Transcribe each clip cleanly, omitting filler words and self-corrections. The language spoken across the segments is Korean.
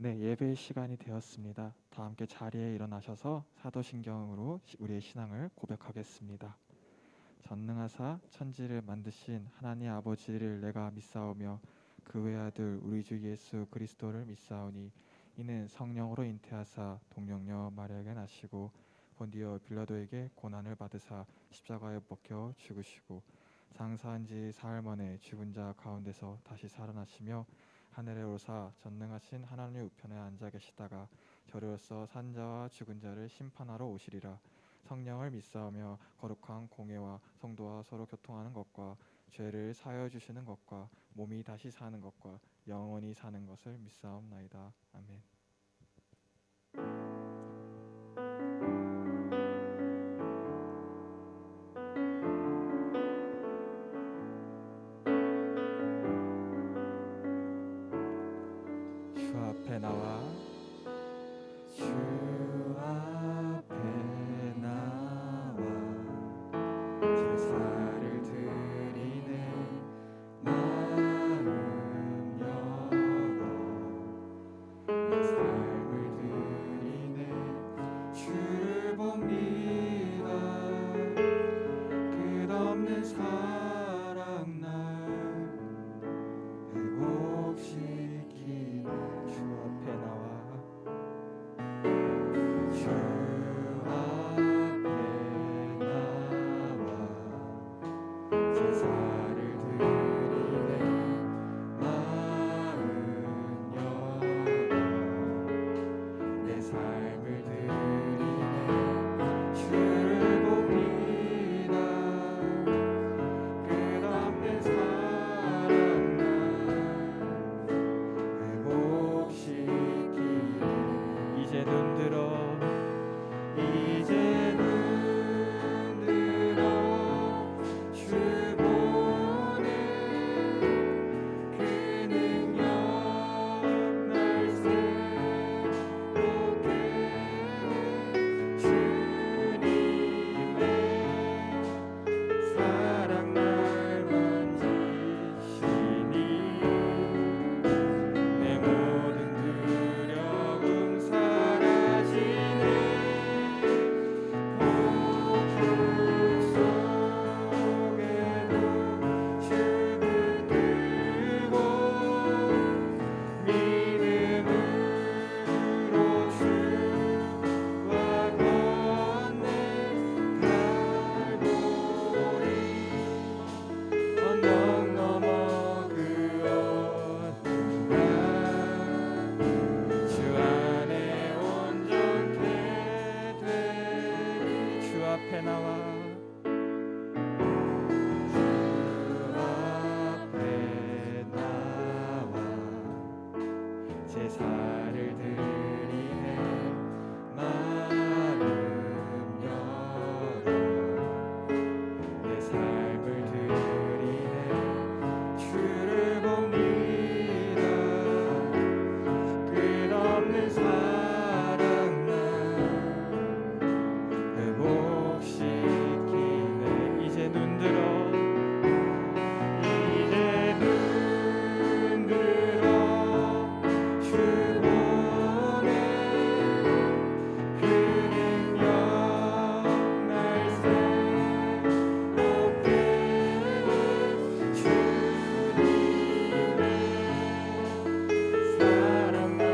네, 예배 시간이 되었습니다. 다 함께 자리에 일어나셔서 사도신경으로 우리의 신앙을 고백하겠습니다. 전능하사 천지를 만드신 하나님 아버지를 내가 믿사오며 그 외아들 우리 주 예수 그리스도를 믿사오니 이는 성령으로 잉태하사 동정녀 마리아에게 나시고 본디오 빌라도에게 고난을 받으사 십자가에 박혀 죽으시고 장사한 지 사흘 만에 죽은 자 가운데서 다시 살아나시며 하늘에 오르사 전능하신 하나님 우편에 앉아 계시다가 저리로서 산 자와 죽은 자를 심판하러 오시리라. 성령을 믿사오며 거룩한 공예와 성도와 서로 교통하는 것과 죄를 사하여 주시는 것과 몸이 다시 사는 것과 영원히 사는 것을 믿사옵나이다. 아멘. 주 앞에 나와 주 앞에 나와 제사를 드리네 마음 열어 내 삶을 드리네 주를 봅니다 끝없는 사랑 날 회복시키네 주 앞에 나와 주 앞에 나와 제사를 드리네 마음 열어 내 삶을 드리네 주를 봅니다 끝없는 사랑 날 회복시키네 이제 눈들어 주 보네 그 능력 날 새롭게 주님의 사랑 날 만지시니 내 모든 두려움 사라지네 폭풍 속에도 주를 들고 믿음으로 주와 건네 갈보리 언덕 넘어 그 어떤 날 주 안에 온전케 되리 주 앞에 나와 주 앞에 나와 제사를 드리네 마음 열어 내 삶을 드리네 주를 봅니다 끝없는 사랑 날 회복시키네 이제 눈들어 주 보네 그 능력 날 새롭게 주님의 사랑 날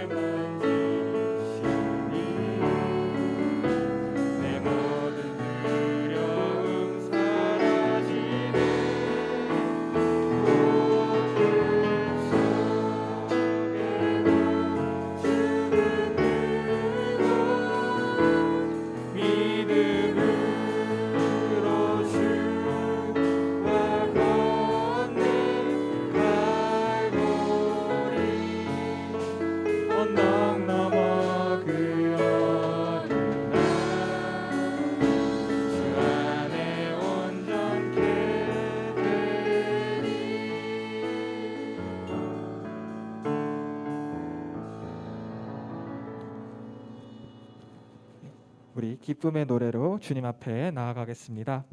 만지시니 내 모든 두려움 사라지네 믿음으로 주와 건네 갈보리 언덕 넘어 그 어느 날주 안에 온전케 되리 우리 기쁨의 노래로 주님 앞에 나아가겠습니다.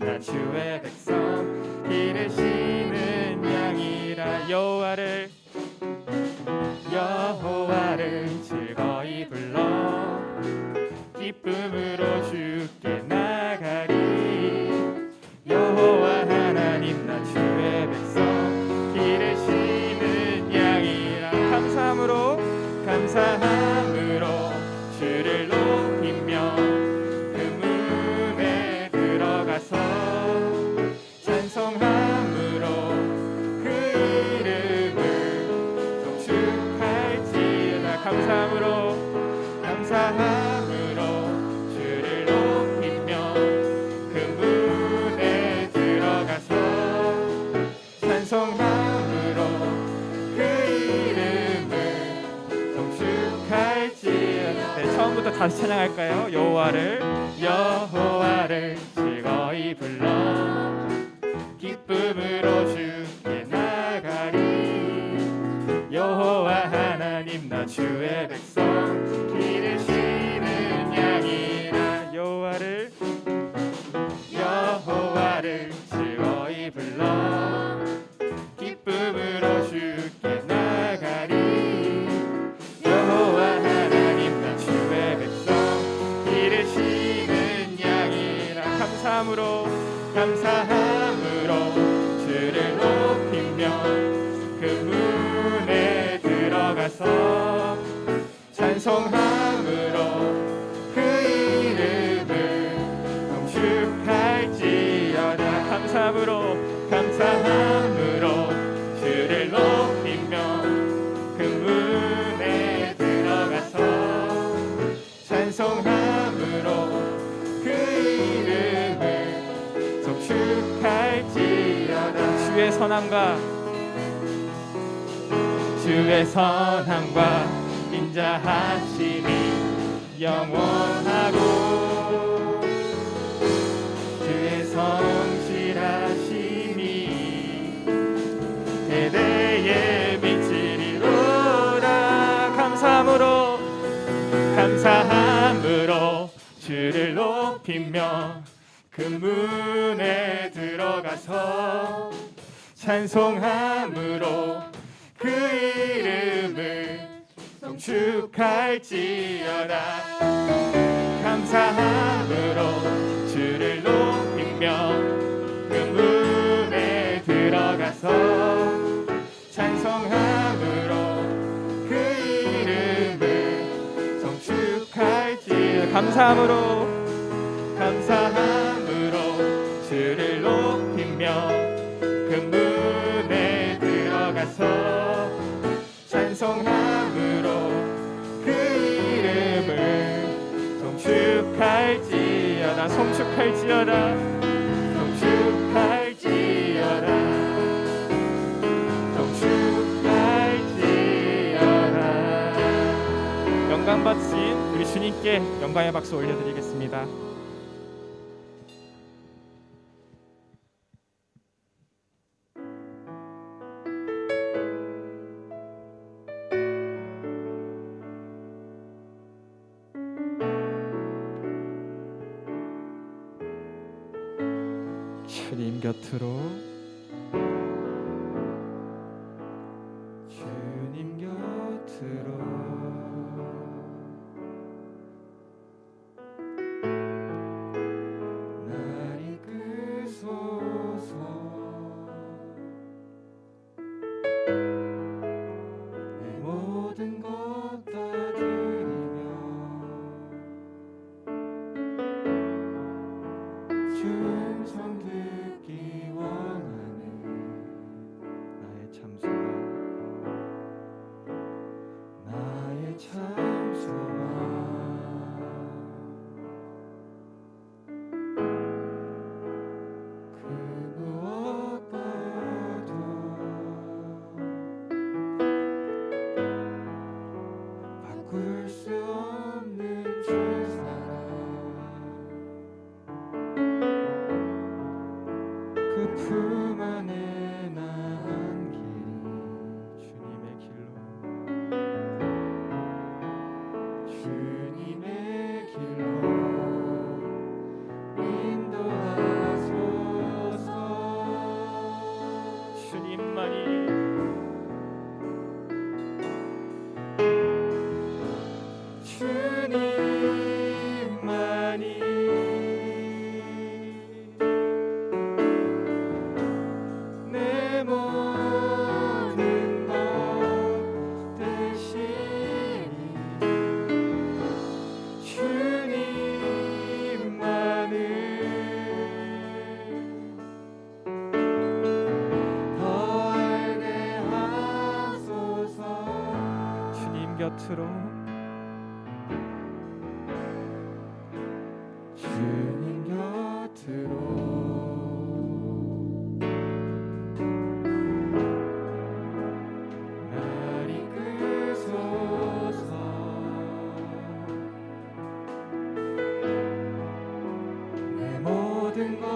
나 주의 백성 기르시는 양이라. 여호와를 즐거이 불러 기쁨으로 주께 나가리. 여호와 하나님 나 주의 백성 기르시는 양이라. 감사함으로 주를 높이며 그 문에 들어가서 찬송함으로 그 이름을 송축할지어다. 감사함으로 주를 높이며 그 문에 들어가서 찬송함으로 그 이름을 송축할지어다. 네, 처음부터 다시 찬양할까요? 여호와를 즐거이 불러 기쁨으로 주께 나가리. 여호와 하나님 나 주의 백성 기르시는 양이라. 여호와를 즐거이 불러 기쁨으로 주께 나가리. 여호와 하나님 나 주의 백성 기르시는 양이라. 감사함으로 주를 높이며 그 문에 들어가서 찬송함으로 그 이름을 송축할지어다. 감사함으로 주를 높이며 그 문에 들어가서 찬송함으로 그 이름을 송축할지어다. 주의 선함과 인자하심이 영원하고 주의 성실하심이 대대에 미치리로다. 감사함으로 주를 높이며 그 문에 들어가서 찬송함으로 그 이름을 송축할지어다. 감사함으로 주를 높이며 그 문에 들어가서 찬송함으로 그 이름을 송축할지어다. 감사함으로 주를 높이며 그 문에 들어가서 찬송함으로 그 이름을 송축할지어다. 영광 받으신 우리 주님께 영광의 박수 올려드리겠습니다. 주님 곁으로 날 이끄소서. 내 모든 것 다 드리며 충성 듣기 원하네. 곁으로 주님 곁으로 날 이끄소서. 내 모든 것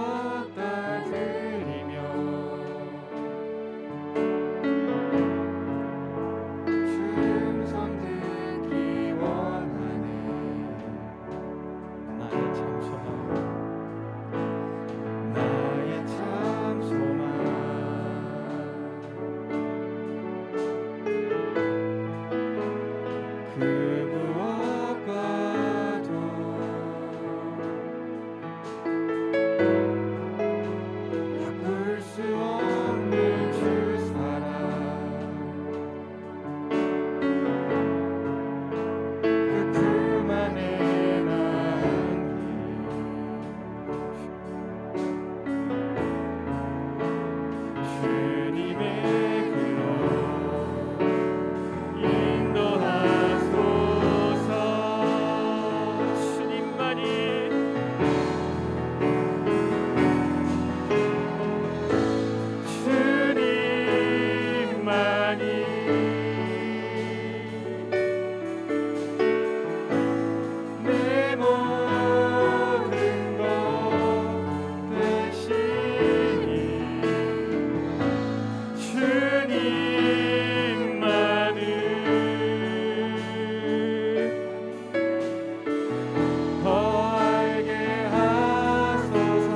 다 드리며 주님 손 듣기 원하네. 나의 참 소망, 나의 참 소망. 그 무엇과도 바꿀 수 없는 주 사랑. 그 품 안에 남기 주님의 길로 인도하소서. 주님만이 내 모든 것 대신이 주님만을 더 알게 하소서.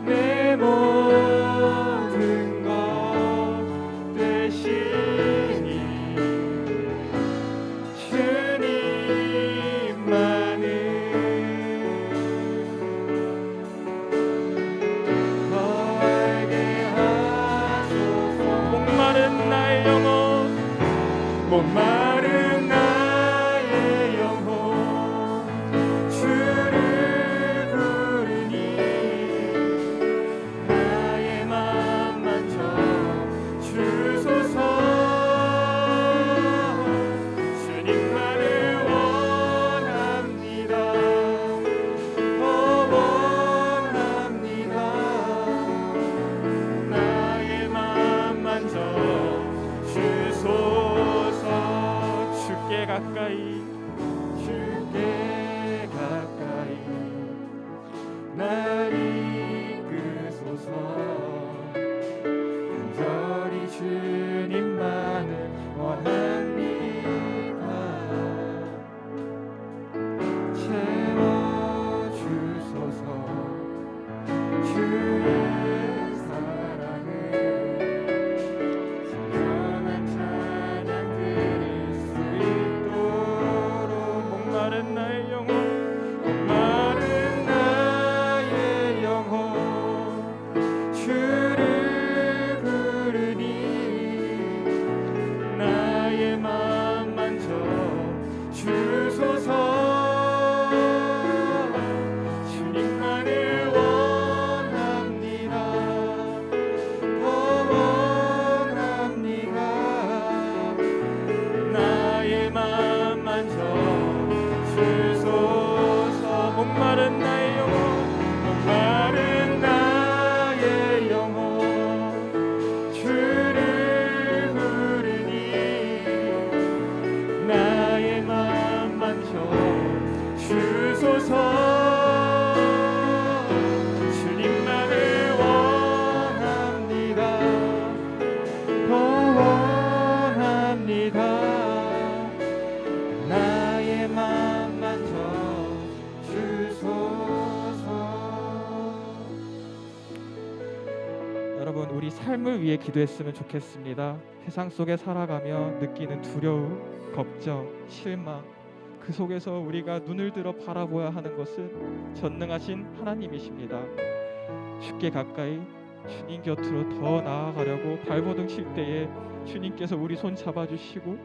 내 모든 것 대신이 주님만을 더 알게 하소서. 목마른 나의 영혼, 목마른 나의 영혼 주를 부르니 나의 맘 만져 주소서. 주님만을 원합니다. 더 원합니다. 나의 맘 만져 주소서. 주께 가까이, 주께 가까이 날 이끄소서. 간절히 주님만을 원합니다. 채워주소서. 주의 사랑을 진정한 찬양 드릴 수 있도록. 목마른 나의 영혼, 목마른 나의 영혼 주를 부르니 나의 맘 만져 주소서. 주님만을 원합니다. 더 원합니다. 나의 맘 만져 주소서. 목마른 나의 영혼, 목마른 나의 영혼 주를 부르니 나의 맘 만져 주소서. 주님만을 원합니다. 더 원합니다. 나의 맘 만져 주소서. 여러분, 우리 삶을 위해 기도했으면 좋겠습니다. 세상 속에 살아가며 느끼는 두려움, 걱정, 실망, 그 속에서 우리가 눈을 들어 바라보아야 하는 것은 전능하신 하나님이십니다. 쉽게 가까이 주님 곁으로 더 나아가려고 발버둥 칠 때에 주님께서 우리 손 잡아주시고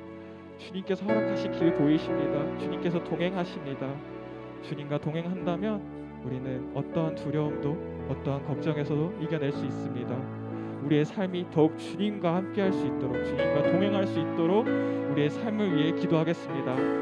주님께서 허락하신 길 보이십니다. 주님께서 동행하십니다. 주님과 동행한다면 우리는 어떠한 두려움도 어떠한 걱정에서도 이겨낼 수 있습니다. 우리의 삶이 더욱 주님과 함께할 수 있도록, 주님과 동행할 수 있도록 우리의 삶을 위해 기도하겠습니다.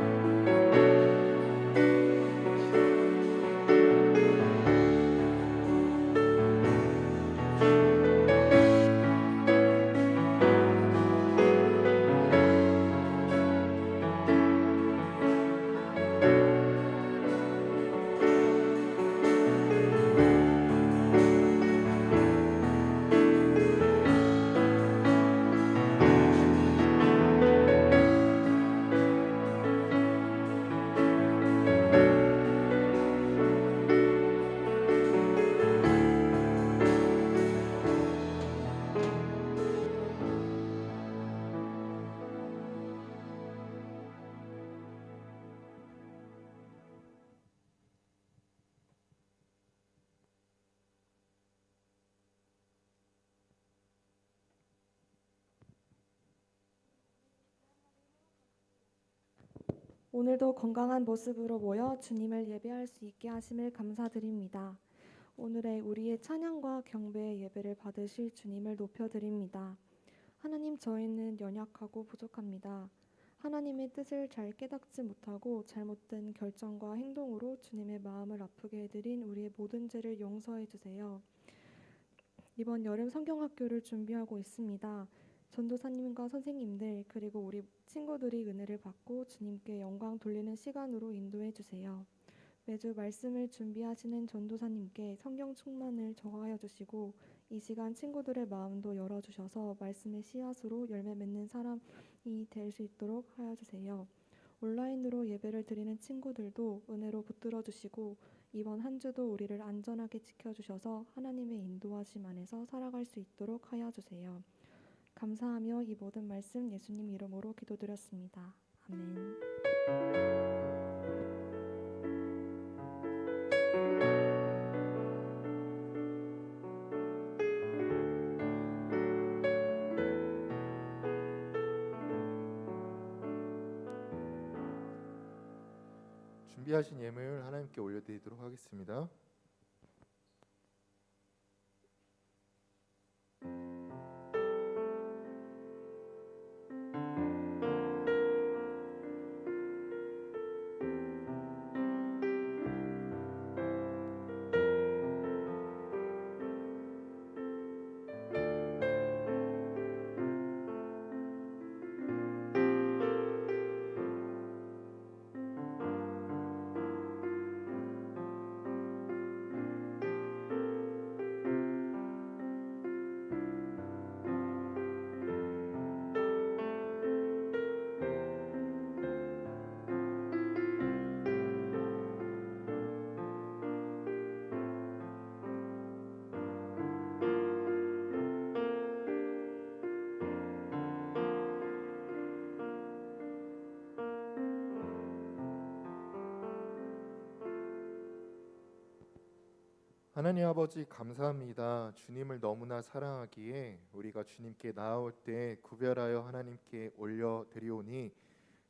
오늘도 건강한 모습으로 모여 주님을 예배할 수 있게 하심을 감사드립니다. 오늘의 우리의 찬양과 경배의 예배를 받으실 주님을 높여드립니다. 하나님, 저희는 연약하고 부족합니다. 하나님의 뜻을 잘 깨닫지 못하고 잘못된 결정과 행동으로 주님의 마음을 아프게 해드린 우리의 모든 죄를 용서해 주세요. 이번 여름 성경학교를 준비하고 있습니다. 전도사님과 선생님들 그리고 우리 친구들이 은혜를 받고 주님께 영광 돌리는 시간으로 인도해 주세요. 매주 말씀을 준비하시는 전도사님께 성경 충만을 저하여 주시고 이 시간 친구들의 마음도 열어주셔서 말씀의 씨앗으로 열매 맺는 사람이 될 수 있도록 하여 주세요. 온라인으로 예배를 드리는 친구들도 은혜로 붙들어 주시고 이번 한 주도 우리를 안전하게 지켜주셔서 하나님의 인도하심 안에서 살아갈 수 있도록 하여 주세요. 감사하며 이 모든 말씀 예수님 이름으로 기도드렸습니다. 아멘. 준비하신 예물 하나님께 올려드리도록 하겠습니다. 하나님 아버지, 감사합니다. 주님을 너무나 사랑하기에 우리가 주님께 나아올 때 구별하여 하나님께 올려드리오니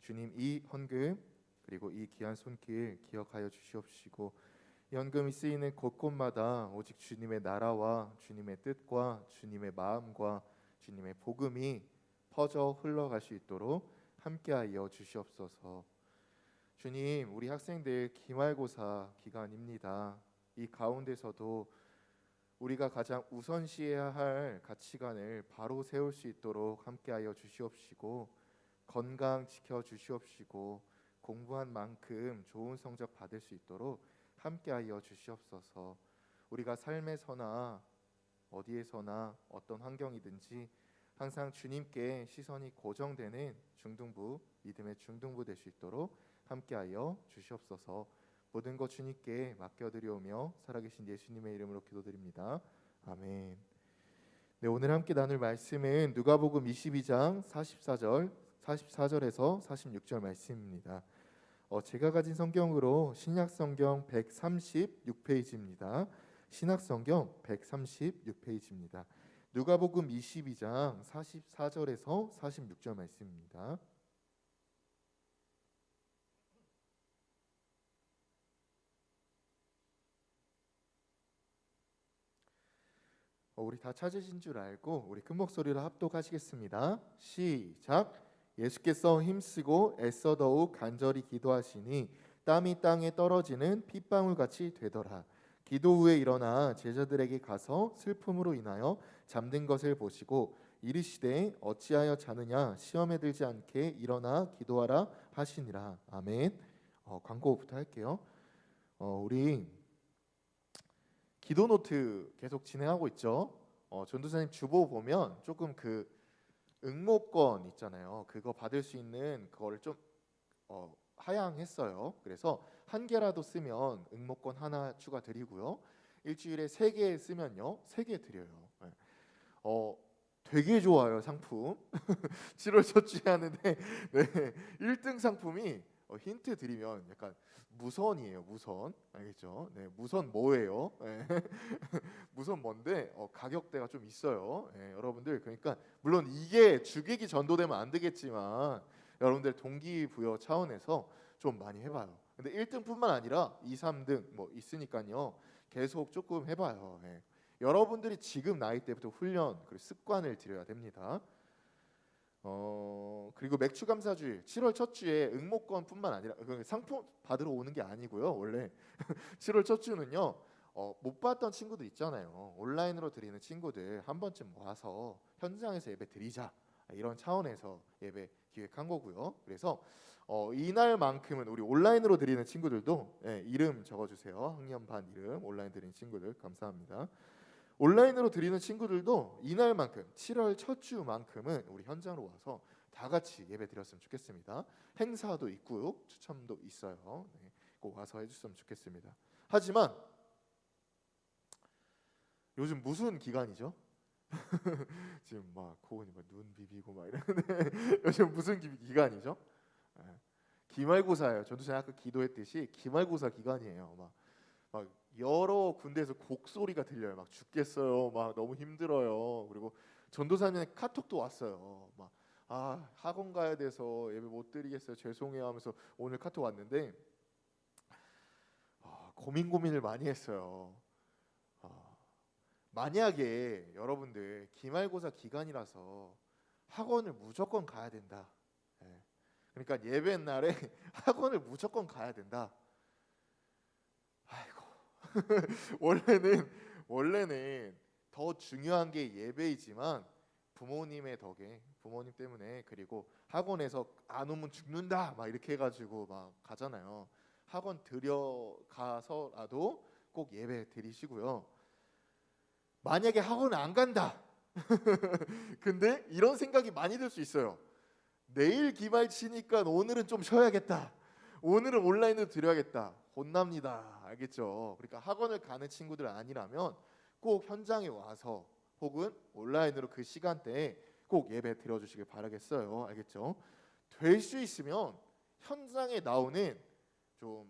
주님, 이 헌금 그리고 이 귀한 손길 기억하여 주시옵시고 이 헌금이 쓰이는 곳곳마다 오직 주님의 나라와 주님의 뜻과 주님의 마음과 주님의 복음이 퍼져 흘러갈 수 있도록 함께하여 주시옵소서. 주님, 우리 학생들 기말고사 기간입니다. 이 가운데서도 우리가 가장 우선시해야 할 가치관을 바로 세울 수 있도록 함께하여 주시옵시고 건강 지켜 주시옵시고 공부한 만큼 좋은 성적 받을 수 있도록 함께하여 주시옵소서. 우리가 삶에서나 어디에서나 어떤 환경이든지 항상 주님께 시선이 고정되는 중등부, 믿음의 중등부 될 수 있도록 함께하여 주시옵소서. 모든 것 주님께 맡겨드리오며 살아계신 예수님의 이름으로 기도드립니다. 아멘. 네, 오늘 함께 나눌 말씀은 누가복음 22장 44절에서 46절 말씀입니다. 제가 가진 성경으로 신약성경 136페이지입니다. 신약성경 136페이지입니다. 누가복음 22장 44절에서 46절 말씀입니다. 우리 다 찾으신 줄 알고 우리 큰 목소리로 합독하시겠습니다. 시작. 예수께서 힘쓰고 애써 더욱 간절히 기도하시니 땀이 땅에 떨어지는 핏방울 같이 되더라. 기도 후에 일어나 제자들에게 가서 슬픔으로 인하여 잠든 것을 보시고 이르시되 어찌하여 자느냐 시험에 들지 않게 일어나 기도하라 하시니라. 아멘. 광고부터 할게요. 우리 기도 노트 계속 진행하고 있죠. 전도사님 주보 보면 조금 그 응모권 있잖아요. 그거 받을 수 있는 그거를 좀 하향했어요. 그래서 한 개라도 쓰면 응모권 하나 추가드리고요. 일주일에 3개 쓰면요 3개 드려요. 네. 되게 좋아요 상품. 7월 첫 주에 하는데 네, 1등 상품이 힌트 드리면 약간 무선이에요. 무선 알겠죠? 네, 무선 뭐예요? 네. 무선 뭔데 가격대가 좀 있어요. 네, 여러분들 그러니까 물론 이게 주객이 전도되면 안 되겠지만 여러분들 동기부여 차원에서 좀 많이 해봐요. 근데 1등뿐만 아니라 2, 3등 뭐 있으니까요. 계속 조금 해봐요. 네. 여러분들이 지금 나이 때부터 훈련 그리고 습관을 들여야 됩니다. 그리고 맥주 감사주일 7월 첫 주에 응모권뿐만 아니라 상품 받으러 오는 게 아니고요. 원래 7월 첫 주는요. 못 봤던 친구들 있잖아요. 온라인으로 드리는 친구들 한 번쯤 와서 현장에서 예배 드리자 이런 차원에서 예배 기획한 거고요. 그래서 이날만큼은 우리 온라인으로 드리는 친구들도 이름 적어주세요. 학년반 이름 온라인 드리는 친구들 감사합니다. 온라인으로 드리는 친구들도 이날만큼 7월 첫 주만큼은 우리 현장으로 와서 다 같이 예배 드렸으면 좋겠습니다. 행사도 있고요. 추첨도 있어요. 네, 꼭 와서 해주셨으면 좋겠습니다. 하지만 요즘 무슨 기간이죠? 지금 막 고은이 막 눈 비비고 막 이러는데 요즘 무슨 기간이죠? 기말고사예요. 전도사님 아까 기도했듯이 기말고사 기간이에요. 막 여러 군데에서 곡소리가 들려요. 막 죽겠어요. 막 너무 힘들어요. 그리고 전도사님의 카톡도 왔어요. 막 학원 가야 돼서 예배 못 드리겠어요. 죄송해요 하면서 오늘 카톡 왔는데 고민을 많이 했어요. 만약에 여러분들 기말고사 기간이라서 학원을 무조건 가야 된다. 그러니까 예배 날에 학원을 무조건 가야 된다. 아이고 원래는 더 중요한 게 예배이지만 부모님의 덕에 부모님 때문에 그리고 학원에서 안 오면 죽는다 막 이렇게 해가지고 막 가잖아요. 학원 들여가서라도 꼭 예배 드리시고요. 만약에 학원 안 간다. 근데 이런 생각이 많이 들 수 있어요. 내일 기말 치니까 오늘은 좀 쉬어야겠다. 오늘은 온라인으로 드려야겠다. 혼납니다. 알겠죠? 그러니까 학원을 가는 친구들 아니라면 꼭 현장에 와서 혹은 온라인으로 그 시간대에 꼭 예배 드려주시길 바라겠어요. 알겠죠? 될 수 있으면 현장에 나오는 좀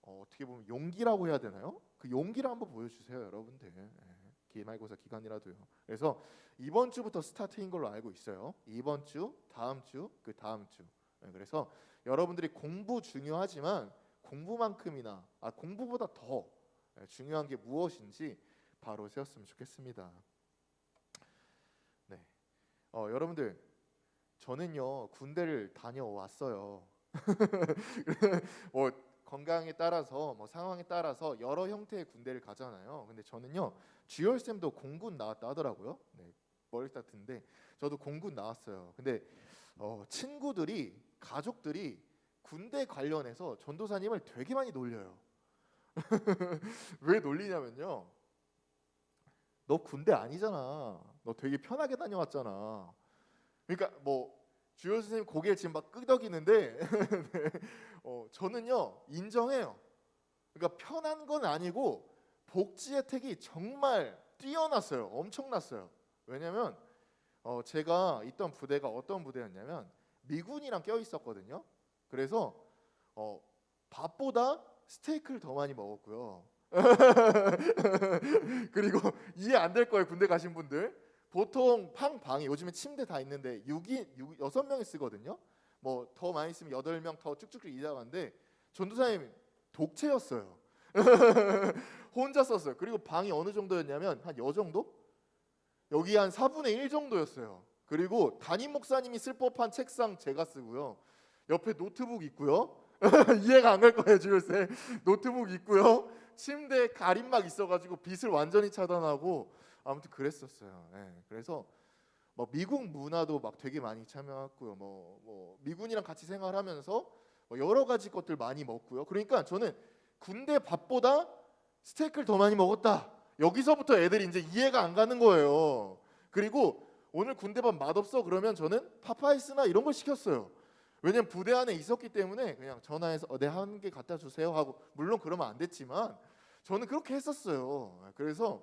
어떻게 보면 용기라고 해야 되나요? 그 용기를 한번 보여주세요, 여러분들. 기말고사 기간이라도요. 그래서 이번 주부터 스타트인 걸로 알고 있어요. 이번 주, 다음 주, 그 다음 주. 그래서 여러분들이 공부 중요하지만 공부만큼이나 공부보다 더 중요한 게 무엇인지 바로 세웠으면 좋겠습니다. 네, 여러분들 저는요 군대를 다녀왔어요. 뭐 건강에 따라서 뭐 상황에 따라서 여러 형태의 군대를 가잖아요. 근데 저는요 주열 쌤도 공군 나왔다 하더라고요. 네, 머리 같은데 저도 공군 나왔어요. 근데 친구들이 가족들이 군대 관련해서 전도사님을 되게 많이 놀려요. 왜 놀리냐면요. 너 군대 아니잖아. 너 되게 편하게 다녀왔잖아. 그러니까 뭐 주열 선생님 고개를 지금 막 끄덕이는데 네. 저는요 인정해요. 그러니까 편한 건 아니고 복지 혜택이 정말 뛰어났어요. 엄청났어요. 왜냐면 제가 있던 부대가 어떤 부대였냐면 미군이랑 껴 있었거든요. 그래서 밥보다 스테이크를 더 많이 먹었고요. 그리고 이해 안 될 거예요. 군대 가신 분들. 보통 방이 요즘에 침대 다 있는데 6명이 쓰거든요. 뭐 더 많이 쓰면 8명 더 쭉쭉쭉 이자가는데 전도사님 독채였어요. 혼자 썼어요. 그리고 방이 어느 정도였냐면 한 여 정도? 여기 한 4분의 1 정도였어요. 그리고 담임 목사님이 쓸 법한 책상 제가 쓰고요. 옆에 노트북 있고요. 이해가 안 갈 거예요, 지울세. 노트북 있고요. 침대에 가림막 있어가지고 빛을 완전히 차단하고 아무튼 그랬었어요. 예, 그래서 뭐 미국 문화도 막 되게 많이 참여했고요. 뭐 미군이랑 같이 생활하면서 뭐 여러 가지 것들 많이 먹고요. 그러니까 저는 군대 밥보다 스테이크를 더 많이 먹었다. 여기서부터 애들이 이제 이해가 안 가는 거예요. 그리고 오늘 군대밥 맛없어 그러면 저는 파파이스나 이런 걸 시켰어요. 왜냐면 부대 안에 있었기 때문에 그냥 전화해서 네, 한 개 갖다 주세요 하고, 물론 그러면 안 됐지만 저는 그렇게 했었어요. 그래서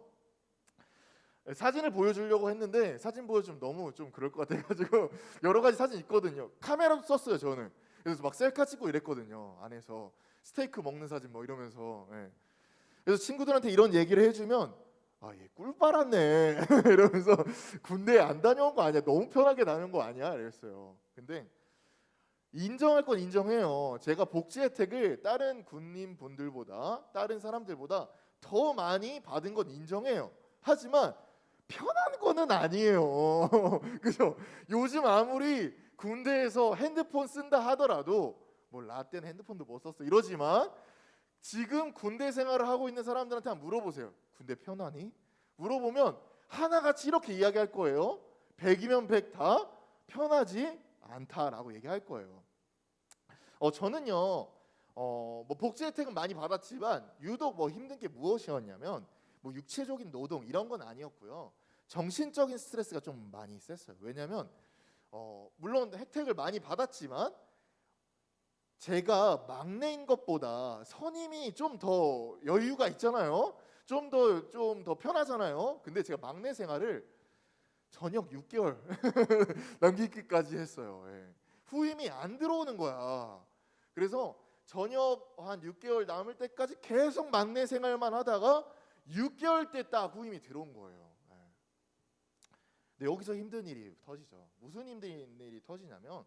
사진을 보여주려고 했는데 사진 보여주면 너무 좀 그럴 것 같아가지고 여러 가지 사진 있거든요. 카메라도 썼어요 저는. 그래서 막 셀카 찍고 이랬거든요. 안에서 스테이크 먹는 사진 뭐 이러면서. 예. 그래서 친구들한테 이런 얘기를 해주면 얘 꿀 빨았네 이러면서 군대에 안 다녀온 거 아니야? 너무 편하게 다녀온 거 아니야? 이랬어요. 근데 인정할 건 인정해요. 제가 복지 혜택을 다른 군인 분들보다, 다른 사람들보다 더 많이 받은 건 인정해요. 하지만 편한 거는 아니에요. 그죠? 요즘 아무리 군대에서 핸드폰 쓴다 하더라도 뭐 라떼는 핸드폰도 못 썼어 이러지만, 지금 군대 생활을 하고 있는 사람들한테 한번 물어보세요. 군대 편하니? 물어보면 하나같이 이렇게 이야기할 거예요. 100이면 100 다 편하지 않다라고 얘기할 거예요. 저는요, 뭐 복지 혜택은 많이 받았지만 유독 뭐 힘든 게 무엇이었냐면 뭐 육체적인 노동 이런 건 아니었고요. 정신적인 스트레스가 좀 많이 셌어요. 왜냐하면 물론 혜택을 많이 받았지만 제가 막내인 것보다 선임이 좀 더 여유가 있잖아요. 좀 더 편하잖아요. 근데 제가 막내 생활을 전역 6개월 남기기까지 했어요. 예. 후임이 안 들어오는 거야. 그래서 전역 한 6개월 남을 때까지 계속 막내 생활만 하다가 6개월 때 딱 후임이 들어온 거예요. 예. 근데 여기서 힘든 일이 터지죠. 무슨 힘든 일이 터지냐면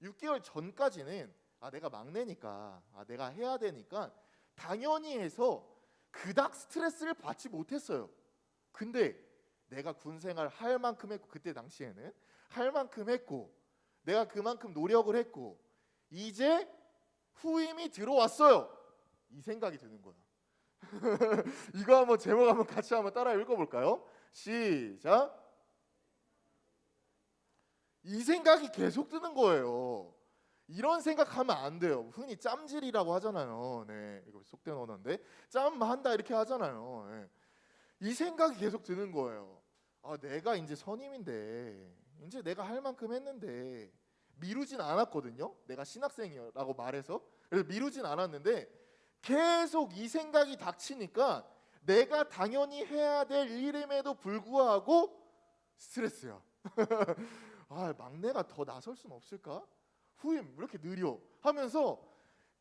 6개월 전까지는 내가 막내니까 내가 해야 되니까 당연히 해서 그닥 스트레스를 받지 못했어요. 근데 내가 군 생활 할 만큼 했고, 그때 당시에는 할 만큼 했고 내가 그만큼 노력을 했고 이제 후임이 들어왔어요. 이 생각이 드는 거야. 이거 한번 제목 한번 같이 한번 따라 읽어볼까요? 시작. 이 생각이 계속 드는 거예요. 이런 생각하면 안 돼요. 흔히 짬질이라고 하잖아요. 네, 이거 속된 언어인데 짬한다 이렇게 하잖아요. 네. 이 생각이 계속 드는 거예요. 내가 이제 선임인데 이제 내가 할 만큼 했는데, 미루진 않았거든요. 내가 신학생이라고 말해서. 그래서 미루진 않았는데 계속 이 생각이 닥치니까 내가 당연히 해야 될 일임에도 불구하고 스트레스야. 막내가 더 나설 수는 없을까? 후임 왜 이렇게 느려? 하면서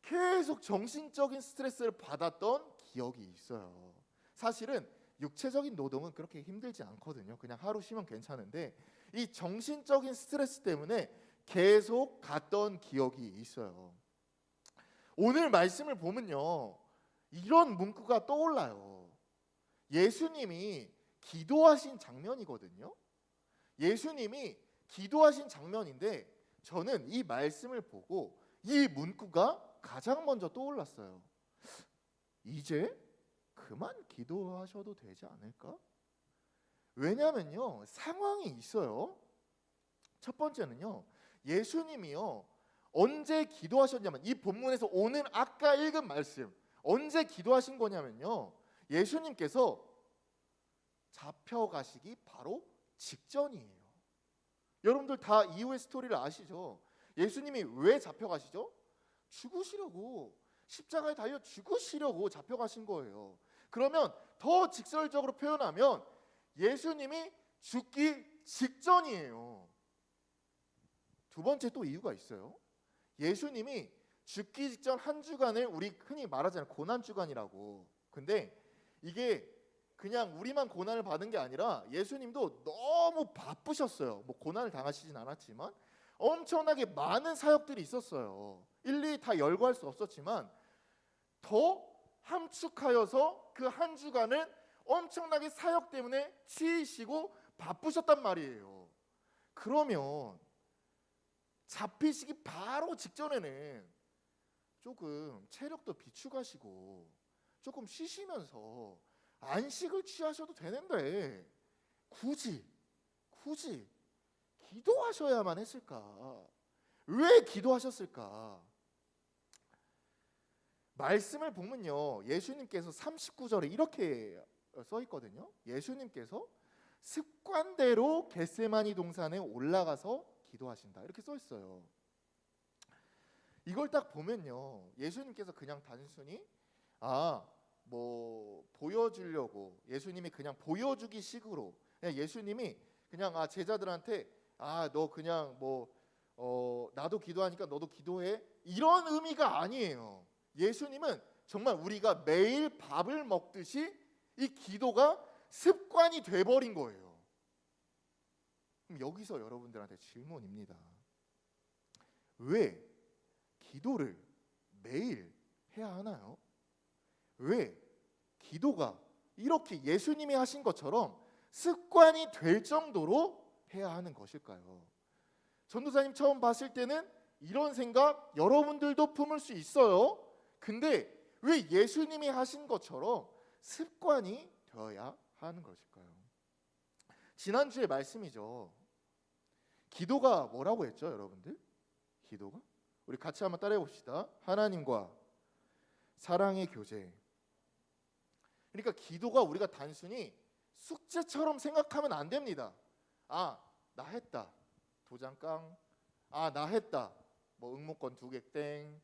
계속 정신적인 스트레스를 받았던 기억이 있어요. 사실은 육체적인 노동은 그렇게 힘들지 않거든요. 그냥 하루 쉬면 괜찮은데 이 정신적인 스트레스 때문에 계속 갔던 기억이 있어요. 오늘 말씀을 보면요, 이런 문구가 떠올라요. 예수님이 기도하신 장면이거든요. 예수님이 기도하신 장면인데 저는 이 말씀을 보고 이 문구가 가장 먼저 떠올랐어요. 이제 그만 기도하셔도 되지 않을까? 왜냐면요, 상황이 있어요. 첫 번째는요, 예수님이요 언제 기도하셨냐면, 이 본문에서 오늘 아까 읽은 말씀 언제 기도하신 거냐면요, 예수님께서 잡혀가시기 바로 직전이에요. 여러분들 다 이후의 스토리를 아시죠? 예수님이 왜 잡혀가시죠? 죽으시려고, 십자가에 달려 죽으시려고 잡혀가신 거예요. 그러면 더 직설적으로 표현하면 예수님이 죽기 직전이에요. 두 번째 또 이유가 있어요. 예수님이 죽기 직전 한 주간을 우리 흔히 말하잖아요, 고난주간이라고. 근데 이게 그냥 우리만 고난을 받은 게 아니라 예수님도 너무 바쁘셨어요. 뭐 고난을 당하시진 않았지만 엄청나게 많은 사역들이 있었어요. 일일이 다 열거할 수 없었지만 더 함축하여서 그 한 주간을 엄청나게 사역 때문에 치이시고 바쁘셨단 말이에요. 그러면 잡히시기 바로 직전에는 조금 체력도 비축하시고 조금 쉬시면서 안식을 취하셔도 되는데 굳이 기도하셔야만 했을까? 왜 기도하셨을까? 말씀을 보면요, 예수님께서 39절에 이렇게 써 있거든요. 예수님께서 습관대로 겟세마니 동산에 올라가서 기도하신다, 이렇게 써 있어요. 이걸 딱 보면요, 예수님께서 그냥 단순히 뭐 보여주려고, 예수님이 그냥 보여주기 식으로, 그냥 예수님이 그냥 제자들한테 너 그냥 나도 기도하니까 너도 기도해, 이런 의미가 아니에요. 예수님은 정말 우리가 매일 밥을 먹듯이 이 기도가 습관이 돼버린 거예요. 그럼 여기서 여러분들한테 질문입니다. 왜 기도를 매일 해야 하나요? 왜 기도가 이렇게 예수님이 하신 것처럼 습관이 될 정도로 해야 하는 것일까요? 전도사님 처음 봤을 때는 이런 생각 여러분들도 품을 수 있어요. 근데 왜 예수님이 하신 것처럼 습관이 되어야 하는 것일까요? 지난주의 말씀이죠. 기도가 뭐라고 했죠, 여러분들? 기도가? 우리 같이 한번 따라해 봅시다. 하나님과 사랑의 교제. 그러니까 기도가 우리가 단순히 숙제처럼 생각하면 안 됩니다. 나 했다, 도장 깡. 나 했다, 뭐 응모권 2개 땡.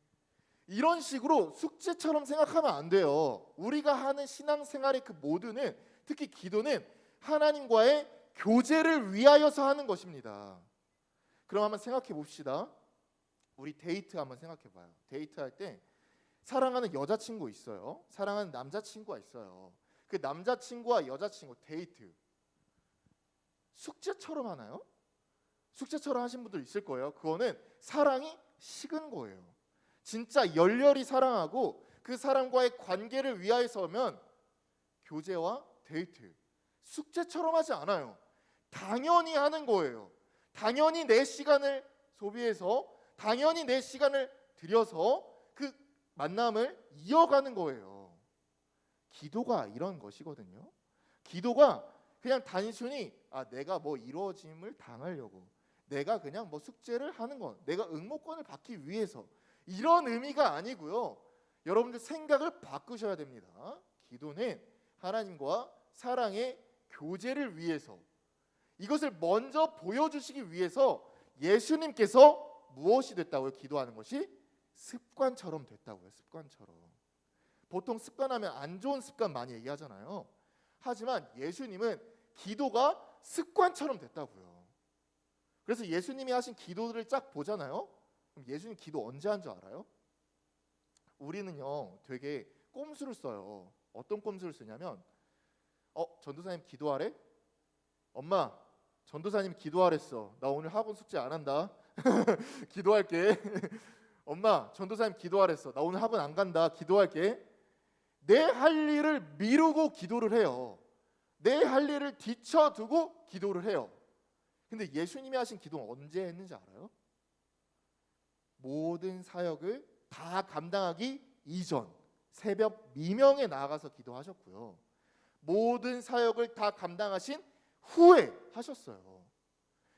이런 식으로 숙제처럼 생각하면 안 돼요. 우리가 하는 신앙생활의 그 모두는, 특히 기도는 하나님과의 교제를 위하여서 하는 것입니다. 그럼 한번 생각해 봅시다. 우리 데이트 한번 생각해 봐요. 데이트할 때 사랑하는 여자친구 있어요. 사랑하는 남자친구가 있어요. 그 남자친구와 여자친구 데이트 숙제처럼 하나요? 숙제처럼 하신 분들 있을 거예요. 그거는 사랑이 식은 거예요. 진짜 열렬히 사랑하고 그 사람과의 관계를 위하여서면 교제와 데이트 숙제처럼 하지 않아요. 당연히 하는 거예요. 당연히 내 시간을 소비해서, 당연히 내 시간을 들여서 그 만남을 이어가는 거예요. 기도가 이런 것이거든요. 기도가 그냥 단순히 내가 뭐 이루어짐을 당하려고, 내가 그냥 뭐 숙제를 하는 것, 내가 응모권을 받기 위해서, 이런 의미가 아니고요. 여러분들 생각을 바꾸셔야 됩니다. 기도는 하나님과 사랑의 교제를 위해서, 이것을 먼저 보여주시기 위해서 예수님께서 무엇이 됐다고요? 기도하는 것이 습관처럼 됐다고요. 습관처럼. 보통 습관하면 안 좋은 습관 많이 얘기하잖아요. 하지만 예수님은 기도가 습관처럼 됐다고요. 그래서 예수님이 하신 기도들을 쫙 보잖아요. 그럼 예수님 기도 언제 한 줄 알아요? 우리는요 되게 꼼수를 써요. 어떤 꼼수를 쓰냐면 전도사님 기도하래? 엄마, 전도사님 기도하랬어. 나 오늘 학원 숙제 안 한다. 기도할게. 엄마, 전도사님 기도하랬어. 나 오늘 학원 안 간다. 기도할게. 내 할 일을 미루고 기도를 해요. 내 할 일을 뒤쳐두고 기도를 해요. 근데 예수님이 하신 기도는 언제 했는지 알아요? 모든 사역을 다 감당하기 이전, 새벽 미명에 나가서 기도하셨고요. 모든 사역을 다 감당하신 후에 하셨어요.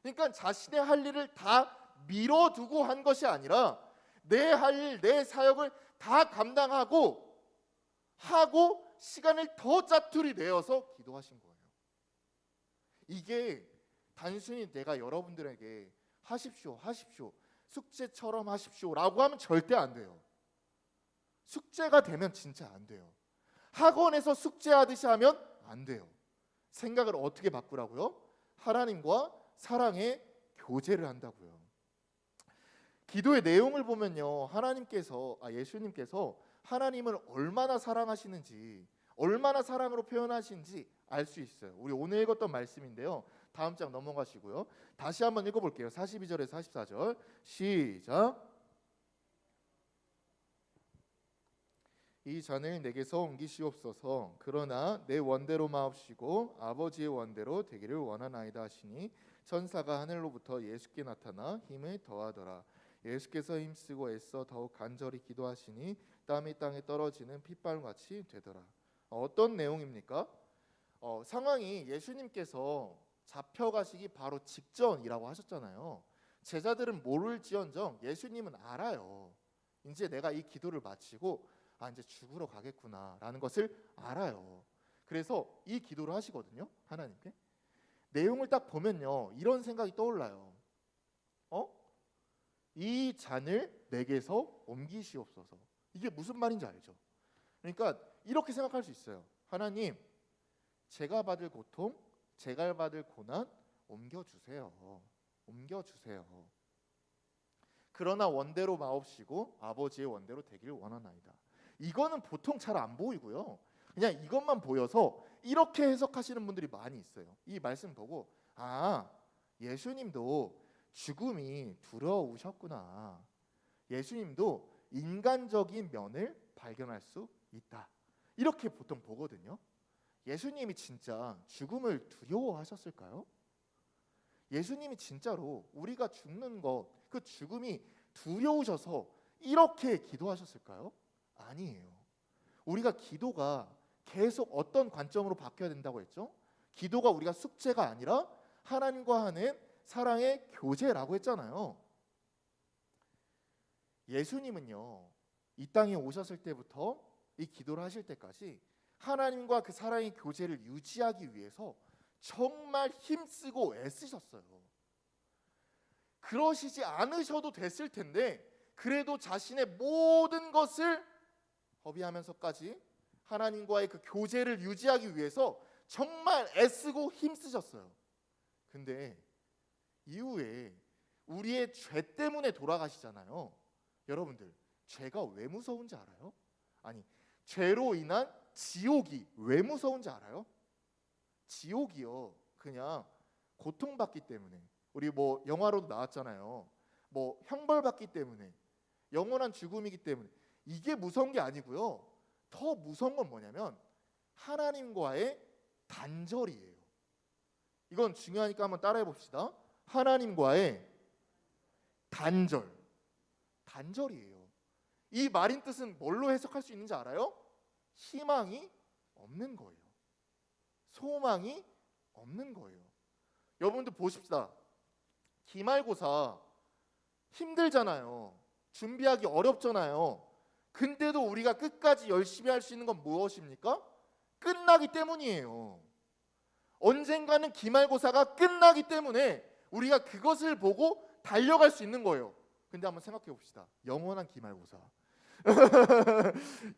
그러니까 자신의 할 일을 다 미뤄두고 한 것이 아니라 내 할 일, 내 사역을 다 감당하고 시간을 더 짜투리 내어서 기도하신 거예요. 이게 단순히 내가 여러분들에게 하십시오, 숙제처럼 하십시오라고 하면 절대 안 돼요. 숙제가 되면 진짜 안 돼요. 학원에서 숙제하듯이 하면 안 돼요. 생각을 어떻게 바꾸라고요? 하나님과 사랑의 교제를 한다고요. 기도의 내용을 보면요, 예수님께서 하나님을 얼마나 사랑하시는지, 얼마나 사랑으로 표현하시는지 알 수 있어요. 우리 오늘 읽었던 말씀인데요. 다음 장 넘어가시고요. 다시 한번 읽어볼게요. 42절에서 44절 시작. 이 잔을 내게서 옮기시옵소서. 그러나 내 원대로 마옵시고 아버지의 원대로 되기를 원하나이다 하시니 천사가 하늘로부터 예수께 나타나 힘을 더하더라. 예수께서 힘쓰고 애써 더욱 간절히 기도하시니 땀이 땅에 떨어지는 핏방울같이 되더라. 어떤 내용입니까? 상황이 예수님께서 잡혀가시기 바로 직전이라고 하셨잖아요. 제자들은 모를지언정 예수님은 알아요. 이제 내가 이 기도를 마치고 이제 죽으러 가겠구나라는 것을 알아요. 그래서 이 기도를 하시거든요. 하나님께. 내용을 딱 보면요, 이런 생각이 떠올라요. 이 잔을 내게서 옮기시옵소서. 이게 무슨 말인지 알죠? 그러니까 이렇게 생각할 수 있어요. 하나님, 제가 받을 고통, 제가 받을 고난 옮겨주세요. 옮겨주세요. 그러나 원대로 마옵시고 아버지의 원대로 되기를 원하나이다. 이거는 보통 잘 안 보이고요. 그냥 이것만 보여서 이렇게 해석하시는 분들이 많이 있어요. 이 말씀 보고 예수님도 죽음이 두려우셨구나. 예수님도 인간적인 면을 발견할 수 있다. 이렇게 보통 보거든요. 예수님이 진짜 죽음을 두려워하셨을까요? 예수님이 진짜로 우리가 죽는 것, 그 죽음이 두려우셔서 이렇게 기도하셨을까요? 아니에요. 우리가 기도가 계속 어떤 관점으로 바뀌어야 된다고 했죠? 기도가 우리가 숙제가 아니라 하나님과 하는 사랑의 교제라고 했잖아요. 예수님은요, 이 땅에 오셨을 때부터 이 기도를 하실 때까지 하나님과 그 사랑의 교제를 유지하기 위해서 정말 힘쓰고 애쓰셨어요. 그러시지 않으셔도 됐을 텐데 그래도 자신의 모든 것을 허비하면서까지 하나님과의 그 교제를 유지하기 위해서 정말 애쓰고 힘쓰셨어요. 근데 이후에 우리의 죄 때문에 돌아가시잖아요. 여러분들, 죄가 왜 무서운지 알아요? 아니, 죄로 인한 지옥이 왜 무서운지 알아요? 지옥이요, 그냥 고통받기 때문에, 우리 영화로도 나왔잖아요. 형벌받기 때문에, 영원한 죽음이기 때문에, 이게 무서운 게 아니고요. 더 무서운 건 뭐냐면 하나님과의 단절이에요. 이건 중요하니까 한번 따라해 봅시다. 하나님과의 단절이에요. 이 말인 뜻은 뭘로 해석할 수 있는지 알아요? 희망이 없는 거예요. 소망이 없는 거예요. 여러분들 보십시다. 기말고사 힘들잖아요. 준비하기 어렵잖아요. 근데도 우리가 끝까지 열심히 할 수 있는 건 무엇입니까? 끝나기 때문이에요. 언젠가는 기말고사가 끝나기 때문에 우리가 그것을 보고 달려갈 수 있는 거예요. 근데 한번 생각해 봅시다. 영원한 기말고사,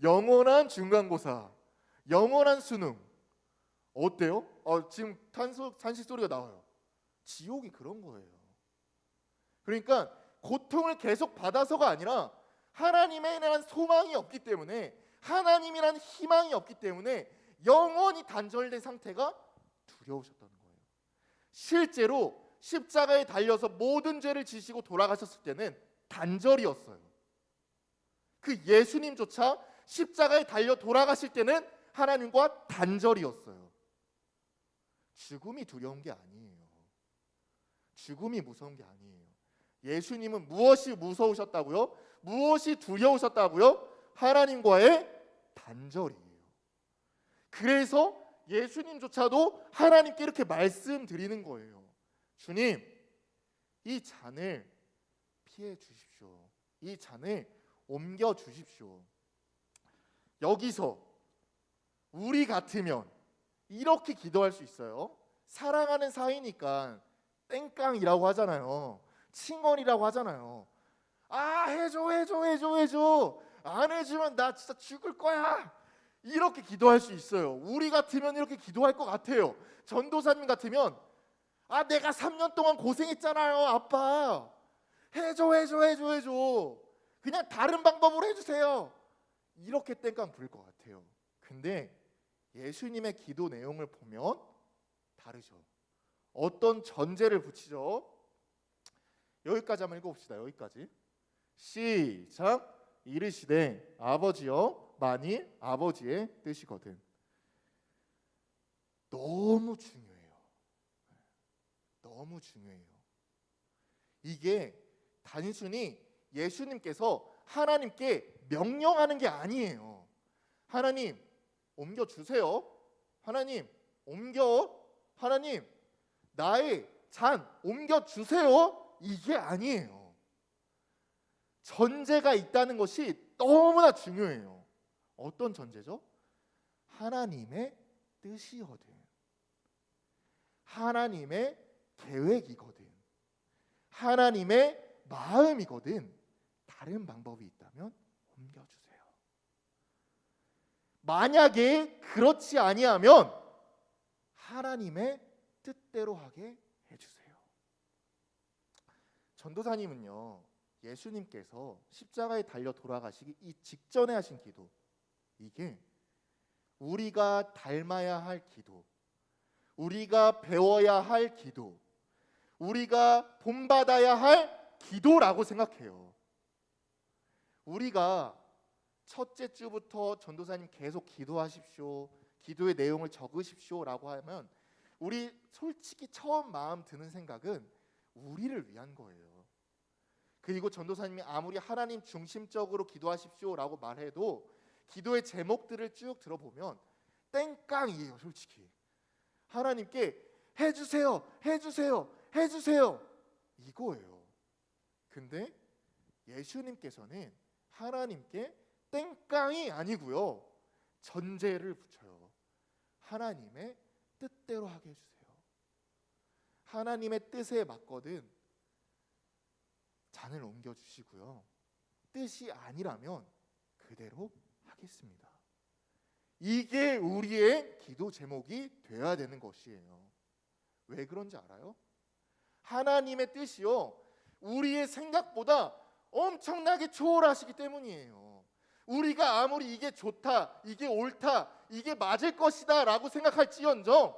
영원한 중간고사, 영원한 수능 어때요? 지금 탄식 소리가 나와요. 지옥이 그런 거예요. 그러니까 고통을 계속 받아서가 아니라 하나님에 대한 소망이 없기 때문에, 하나님이라는 희망이 없기 때문에 영원히 단절된 상태가 두려우셨다는 거예요. 실제로 십자가에 달려서 모든 죄를 지시고 돌아가셨을 때는 단절이었어요. 그 예수님조차 십자가에 달려 돌아가실 때는 하나님과 단절이었어요. 죽음이 두려운 게 아니에요. 죽음이 무서운 게 아니에요. 예수님은 무엇이 무서우셨다고요? 무엇이 두려우셨다고요? 하나님과의 단절이에요. 그래서 예수님조차도 하나님께 이렇게 말씀드리는 거예요. 주님, 이 잔을 피해 주십시오. 이 잔을 옮겨 주십시오. 여기서 우리 같으면 이렇게 기도할 수 있어요. 사랑하는 사이니까 땡깡이라고 하잖아요. 칭얼이라고 하잖아요. 해줘. 안 해주면 나 진짜 죽을 거야. 이렇게 기도할 수 있어요. 우리 같으면 이렇게 기도할 것 같아요. 전도사님 같으면 내가 3년 동안 고생했잖아요, 아빠. 해줘. 그냥 다른 방법으로 해주세요. 이렇게 땡깡 부릴 것 같아요. 근데 예수님의 기도 내용을 보면 다르죠. 어떤 전제를 붙이죠? 여기까지 한번 읽어봅시다. 여기까지. 시작. 이르시되 아버지여 만일 아버지의 뜻이거든. 너무 중요해요. 너무 중요해요. 이게 단순히 예수님께서 하나님께 명령하는 게 아니에요. 하나님 옮겨 주세요. 하나님 옮겨. 하나님 나의 잔 옮겨 주세요. 이게 아니에요. 전제가 있다는 것이 너무나 중요해요. 어떤 전제죠? 하나님의 뜻이거든. 하나님의 계획이거든. 하나님의 마음이거든. 다른 방법이 있다면 옮겨주세요. 만약에 그렇지 아니하면 하나님의 뜻대로 하게 해주세요. 전도사님은요, 예수님께서 십자가에 달려 돌아가시기 이 직전에 하신 기도, 이게 우리가 닮아야 할 기도, 우리가 배워야 할 기도, 우리가 본받아야 할 기도라고 생각해요. 우리가 첫째 주부터 전도사님 계속 기도하십시오, 기도의 내용을 적으십시오라고 하면 우리 솔직히 처음 마음 드는 생각은 우리를 위한 거예요. 그리고 전도사님이 아무리 하나님 중심적으로 기도하십시오라고 말해도 기도의 제목들을 쭉 들어보면 땡깡이에요. 솔직히 하나님께 해주세요, 해주세요, 해주세요 이거예요. 근데 예수님께서는 하나님께 땡깡이 아니고요, 전제를 붙여요. 하나님의 뜻대로 하게 해주세요. 하나님의 뜻에 맞거든 잔을 옮겨주시고요, 뜻이 아니라면 그대로 하겠습니다. 이게 우리의 기도 제목이 되어야 되는 것이에요. 왜 그런지 알아요? 하나님의 뜻이요, 우리의 생각보다 엄청나게 초월하시기 때문이에요. 우리가 아무리 이게 좋다, 이게 옳다, 이게 맞을 것이다 라고 생각할지언정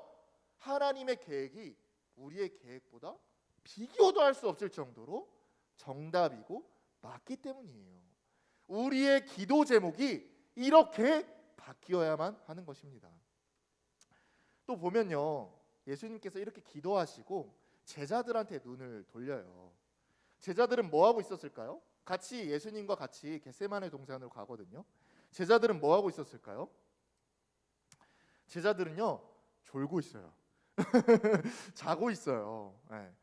하나님의 계획이 우리의 계획보다 비교도 할 수 없을 정도로 정답이고 맞기 때문이에요. 우리의 기도 제목이 이렇게 바뀌어야만 하는 것입니다. 또 보면요, 예수님께서 이렇게 기도하시고 제자들한테 눈을 돌려요. 제자들은 뭐 하고 있었을까요? 같이 예수님과 같이 겟세마네 동산으로 가거든요. 제자들은 뭐 하고 있었을까요? 제자들은요, 졸고 있어요. 자고 있어요. 네.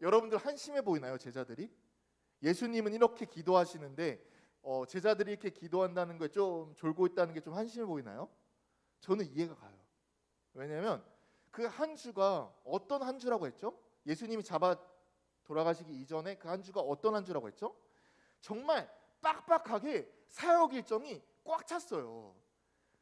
여러분들 한심해 보이나요, 제자들이? 예수님은 이렇게 기도하시는데 제자들이 이렇게 기도한다는 거에 좀 졸고 있다는 게 좀 한심해 보이나요? 저는 이해가 가요. 왜냐하면 그 한 주가 어떤 한 주라고 했죠? 예수님이 잡아 돌아가시기 이전에 그 한 주가 어떤 한 주라고 했죠? 정말 빡빡하게 사역 일정이 꽉 찼어요.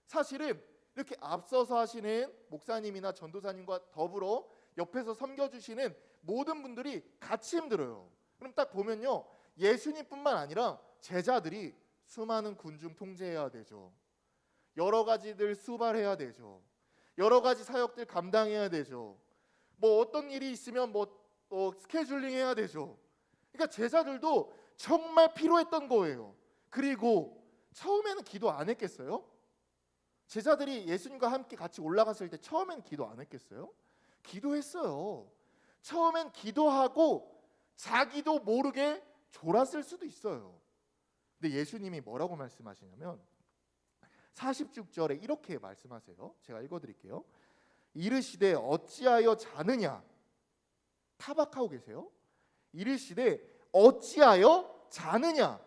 사실은 이렇게 앞서서 하시는 목사님이나 전도사님과 더불어 옆에서 섬겨주시는 모든 분들이 같이 힘들어요. 그럼 딱 보면요, 예수님뿐만 아니라 제자들이 수많은 군중 통제해야 되죠. 여러 가지들 수발해야 되죠. 여러 가지 사역들 감당해야 되죠. 뭐 어떤 일이 있으면 스케줄링 해야 되죠. 그러니까 제자들도 정말 피로했던 거예요. 그리고 처음에는 기도 안 했겠어요? 제자들이 예수님과 함께 같이 올라갔을 때 처음에는 기도 안 했겠어요? 기도했어요. 처음엔 기도하고 자기도 모르게 졸았을 수도 있어요. 근데 예수님이 뭐라고 말씀하시냐면 46절에 이렇게 말씀하세요. 제가 읽어드릴게요. 이르시되 어찌하여 자느냐. 타박하고 계세요. 이르시되 어찌하여 자느냐.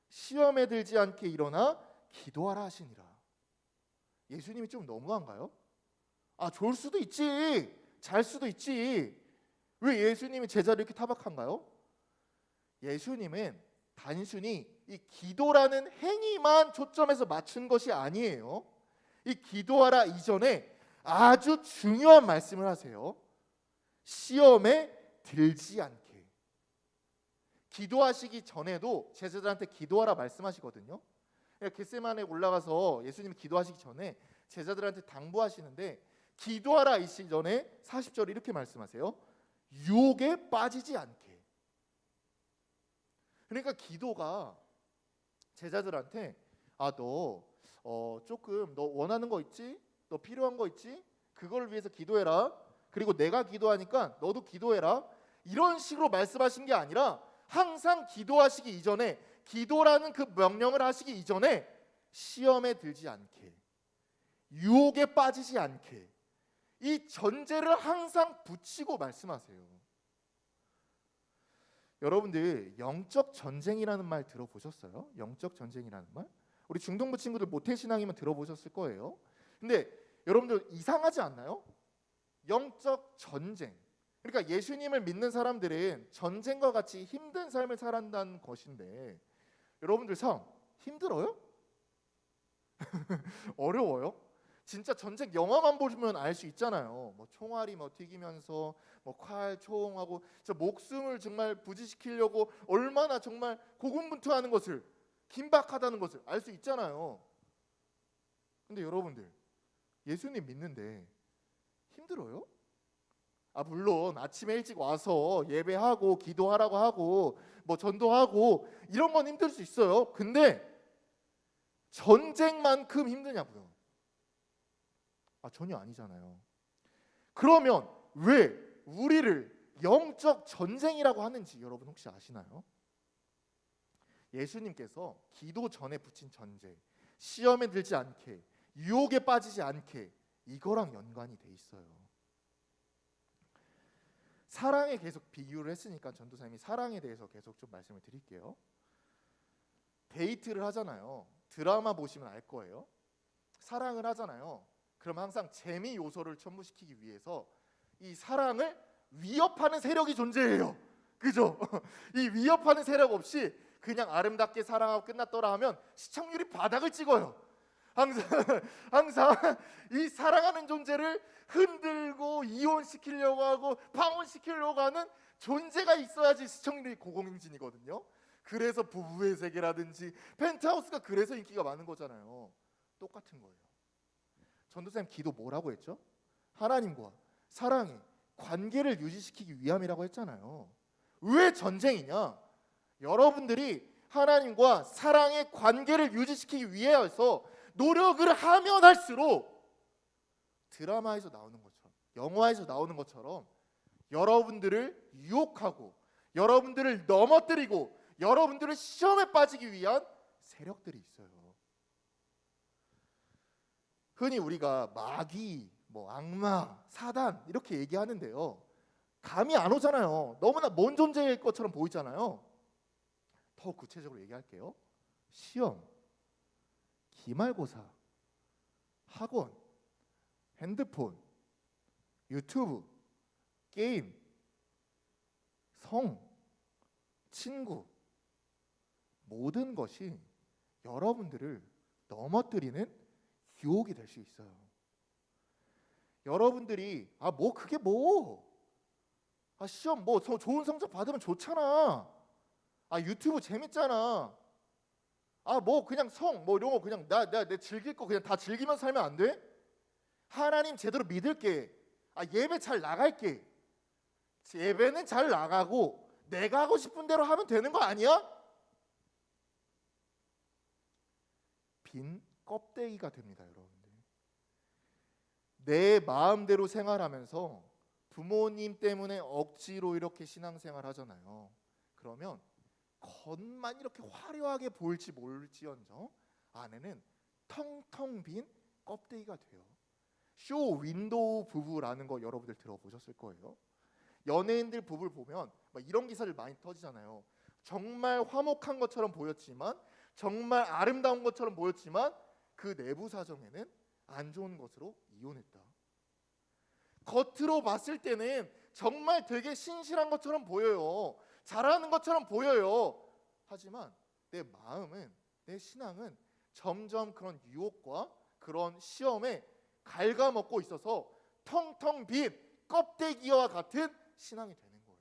시험에 들지 않게 일어나 기도하라 하시니라. 예수님이 좀 너무한가요? 좋을 수도 있지, 잘 수도 있지. 왜 예수님이 제자를 이렇게 타박한가요? 예수님은 단순히 이 기도라는 행위만 초점에서 맞춘 것이 아니에요. 이 기도하라 이전에 아주 중요한 말씀을 하세요. 시험에 들지 않게. 기도하시기 전에도 제자들한테 기도하라 말씀하시거든요. 겟세마네 올라가서 예수님이 기도하시기 전에 제자들한테 당부하시는데 기도하라 이전에 40절 이렇게 말씀하세요. 유혹에 빠지지 않게. 그러니까 기도가 제자들한테 너 조금 너 원하는 거 있지? 너 필요한 거 있지? 그걸 위해서 기도해라. 그리고 내가 기도하니까 너도 기도해라. 이런 식으로 말씀하신 게 아니라 항상 기도하시기 이전에, 기도라는 그 명령을 하시기 이전에 시험에 들지 않게, 유혹에 빠지지 않게 이 전제를 항상 붙이고 말씀하세요. 여러분들 영적 전쟁이라는 말 들어보셨어요? 영적 전쟁이라는 말? 우리 중동부 친구들 모태신앙이면 들어보셨을 거예요. 근데 여러분들 이상하지 않나요? 영적 전쟁. 그러니까 예수님을 믿는 사람들은 전쟁과 같이 힘든 삶을 살아간다는 것인데, 여러분들 삶 힘들어요? 어려워요? 진짜 전쟁 영화만 보시면 알 수 있잖아요. 뭐 총알이 뭐 튀기면서 뭐 칼, 총하고 진짜 목숨을 정말 부지시키려고 얼마나 정말 고군분투하는 것을, 긴박하다는 것을 알 수 있잖아요. 근데 여러분들 예수님 믿는데 힘들어요? 물론 아침에 일찍 와서 예배하고 기도하라고 하고 뭐 전도하고 이런 건 힘들 수 있어요. 근데 전쟁만큼 힘드냐고요? 전혀 아니잖아요. 그러면 왜 우리를 영적 전쟁이라고 하는지 여러분 혹시 아시나요? 예수님께서 기도 전에 붙인 전제, 시험에 들지 않게, 유혹에 빠지지 않게, 이거랑 연관이 돼 있어요. 사랑에 계속 비유를 했으니까 전도사님이 사랑에 대해서 계속 좀 말씀을 드릴게요. 데이트를 하잖아요. 드라마 보시면 알 거예요. 사랑을 하잖아요. 그럼 항상 재미 요소를 첨부시키기 위해서 이 사랑을 위협하는 세력이 존재해요. 그죠? 이 위협하는 세력 없이 그냥 아름답게 사랑하고 끝났더라 하면 시청률이 바닥을 찍어요. 항상 이 사랑하는 존재를 흔들고 이혼시키려고 하고 방혼시키려고 하는 존재가 있어야지 시청률이 고공행진이거든요. 그래서 부부의 세계라든지 펜트하우스가 그래서 인기가 많은 거잖아요. 똑같은 거예요. 전도사님 기도 뭐라고 했죠? 하나님과 사랑의 관계를 유지시키기 위함이라고 했잖아요. 왜 전쟁이냐? 여러분들이 하나님과 사랑의 관계를 유지시키기 위해서 노력을 하면 할수록 드라마에서 나오는 것처럼, 영화에서 나오는 것처럼 여러분들을 유혹하고 여러분들을 넘어뜨리고 여러분들을 시험에 빠지기 위한 세력들이 있어요. 흔히 우리가 마귀, 뭐 악마, 사단 이렇게 얘기하는데요. 감이 안 오잖아요. 너무나 먼 존재일 것처럼 보이잖아요. 더 구체적으로 얘기할게요. 시험, 기말고사, 학원, 핸드폰, 유튜브, 게임, 성, 친구, 모든 것이 여러분들을 넘어뜨리는 유혹이 될 수 있어요. 여러분들이 그게 시험 좋은 성적 받으면 좋잖아. 유튜브 재밌잖아. 그냥 이런 거 그냥 내 즐길 거 그냥 다 즐기면서 살면 안 돼? 하나님 제대로 믿을게. 예배 잘 나갈게. 예배는 잘 나가고 내가 하고 싶은 대로 하면 되는 거 아니야? 빈 껍데기가 됩니다, 여러분들. 내 마음대로 생활하면서 부모님 때문에 억지로 이렇게 신앙생활 하잖아요. 그러면 겉만 이렇게 화려하게 보일지 모를지언정 안에는 텅텅 빈 껍데기가 돼요. 쇼 윈도우 부부라는 거 여러분들 들어보셨을 거예요. 연예인들 부부를 보면 이런 기사를 많이 터지잖아요. 정말 화목한 것처럼 보였지만, 정말 아름다운 것처럼 보였지만 그 내부 사정에는 안 좋은 것으로 이혼했다. 겉으로 봤을 때는 정말 되게 신실한 것처럼 보여요. 잘하는 것처럼 보여요. 하지만 내 마음은, 내 신앙은 점점 그런 유혹과 그런 시험에 갉아먹고 있어서 텅텅 빈 껍데기와 같은 신앙이 되는 거예요.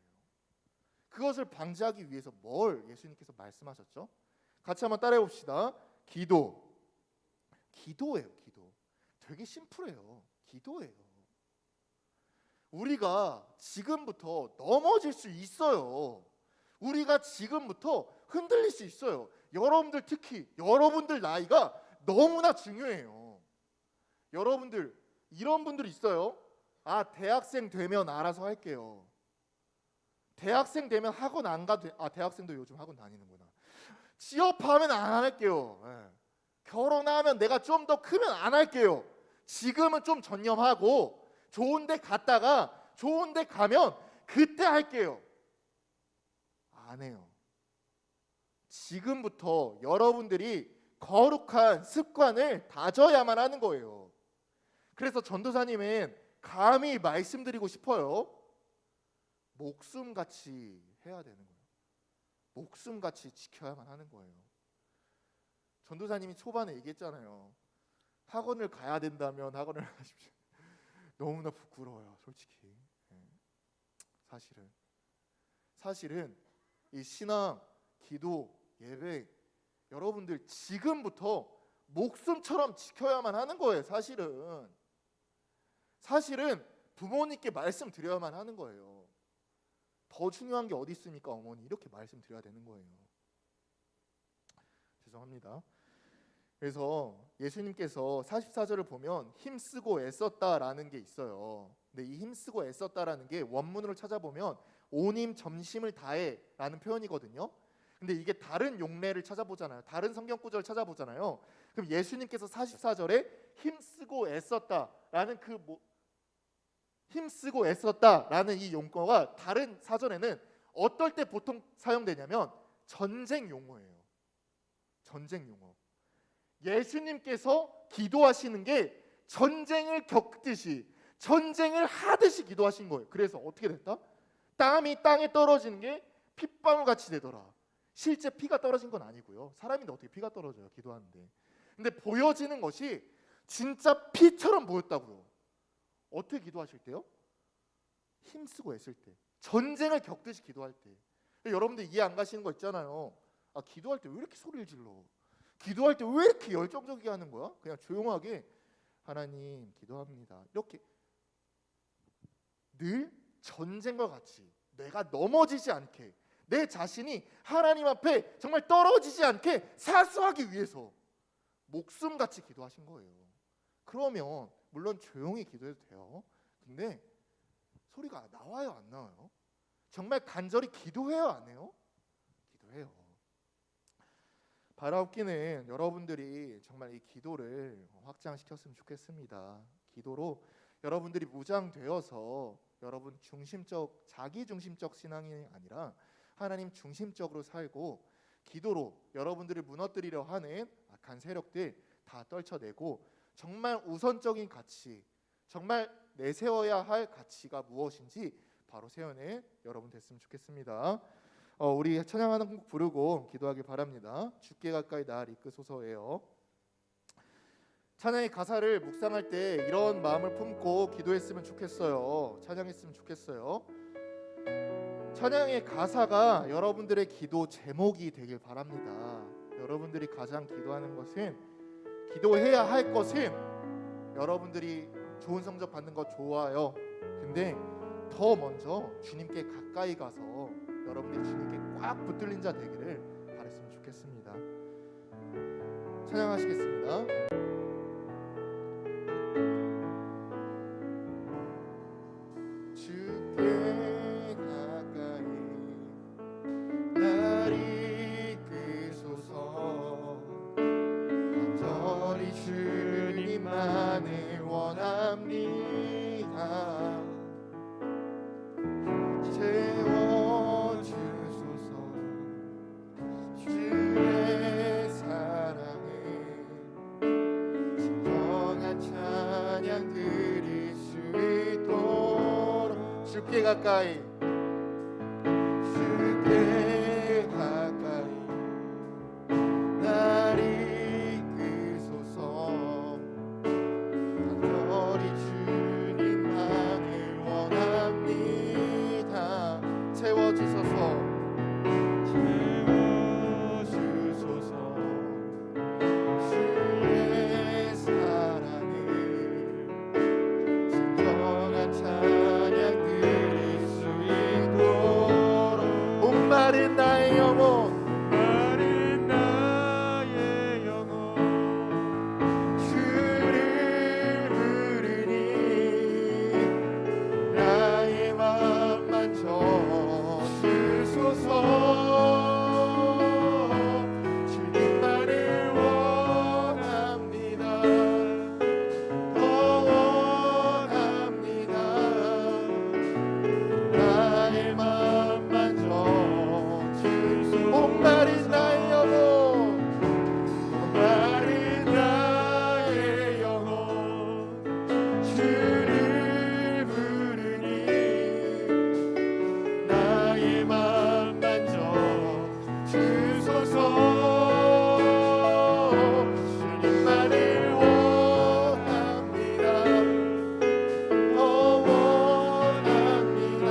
그것을 방지하기 위해서 뭘 예수님께서 말씀하셨죠? 같이 한번 따라해 봅시다. 기도예요. 기도. 되게 심플해요. 기도예요. 우리가 지금부터 넘어질 수 있어요. 우리가 지금부터 흔들릴 수 있어요. 여러분들 특히 여러분들 나이가 너무나 중요해요. 여러분들 이런 분들 있어요. 아, 대학생 되면 알아서 할게요. 대학생 되면 학원 안 가도 대학생도 요즘 학원 다니는구나. 취업하면 안 할게요. 예. 결혼하면 내가 좀 더 크면 안 할게요. 지금은 좀 전념하고 좋은 데 갔다가 좋은 데 가면 그때 할게요. 안 해요. 지금부터 여러분들이 거룩한 습관을 다져야만 하는 거예요. 그래서 전도사님은 감히 말씀드리고 싶어요. 목숨같이 해야 되는 거예요. 목숨같이 지켜야만 하는 거예요. 전도사님이 초반에 얘기했잖아요. 학원을 가야 된다면 학원을 하십시오. 너무나 부끄러워요, 솔직히. 사실은 이 신앙, 기도, 예배 여러분들 지금부터 목숨처럼 지켜야만 하는 거예요. 사실은 부모님께 말씀드려야만 하는 거예요. 더 중요한 게 어디 있습니까, 어머니? 이렇게 말씀드려야 되는 거예요. 죄송합니다. 그래서 예수님께서 44절을 보면 힘쓰고 애썼다라는 게 있어요. 근데 이 힘쓰고 애썼다라는 게 원문으로 찾아보면 온힘 점심을 다해라는 표현이거든요. 근데 이게 다른 용례를 찾아보잖아요. 다른 성경 구절을 찾아보잖아요. 그럼 예수님께서 44절에 힘쓰고 애썼다라는 힘쓰고 애썼다라는 이 용어가 다른 사전에는 어떨 때 보통 사용되냐면 전쟁 용어예요. 전쟁 용어. 예수님께서 기도하시는 게 전쟁을 겪듯이 전쟁을 하듯이 기도하신 거예요. 그래서 어떻게 됐다? 땀이 땅에 떨어지는 게 핏방울 같이 되더라. 실제 피가 떨어진 건 아니고요. 사람인데 어떻게 피가 떨어져요, 기도하는데. 근데 보여지는 것이 진짜 피처럼 보였다고요. 어떻게 기도하실 때요? 힘쓰고 애쓸 때, 전쟁을 겪듯이 기도할 때. 여러분들 이해 안 가시는 거 있잖아요. 아, 기도할 때 왜 이렇게 소리를 질러? 기도할 때 왜 이렇게 열정적이게 하는 거야? 그냥 조용하게 하나님 기도합니다. 이렇게 늘 전쟁과 같이 내가 넘어지지 않게, 내 자신이 하나님 앞에 정말 떨어지지 않게 사수하기 위해서 목숨같이 기도하신 거예요. 그러면 물론 조용히 기도해도 돼요. 근데 소리가 나와요, 안 나와요? 정말 간절히 기도해요, 안 해요? 기도해요. 바라옵기는 여러분들이 정말 이 기도를 확장시켰으면 좋겠습니다. 기도로 여러분들이 무장되어서 여러분 중심적, 자기 중심적 신앙이 아니라 하나님 중심적으로 살고, 기도로 여러분들을 무너뜨리려 하는 악한 세력들 다 떨쳐내고 정말 우선적인 가치, 정말 내세워야 할 가치가 무엇인지 바로 세우는 여러분 됐으면 좋겠습니다. 우리 찬양하는 곡 부르고 기도하길 바랍니다. 주께 가까이 날 이끄소서예요. 찬양의 가사를 묵상할 때 이런 마음을 품고 기도했으면 좋겠어요. 찬양했으면 좋겠어요. 찬양의 가사가 여러분들의 기도 제목이 되길 바랍니다. 여러분들이 가장 기도하는 것은, 기도해야 할 것은 여러분들이 좋은 성적 받는 거 좋아요. 근데 더 먼저 주님께 가까이 가서 여러분들이 주님께 꽉 붙들린 자 되기를 바랬으면 좋겠습니다. 찬양하시겠습니다. 주께 가까이 날 이끄소서. 간절히 주님만을 원합니다. 채워주소서. 주의 사랑을 진정한 찬양 드릴 수 있도록 주께 가까이, 주께 가까이 날 이끄소서. 간절히 주님만을 원합니다. 채워주소서. 채워주소서. 주의 사랑을 진정한 찬양 드릴 수 있도록 온 마음 주를 부르니 나의 맘 만져 주소서. 주님만을 원합니다. 원합니다.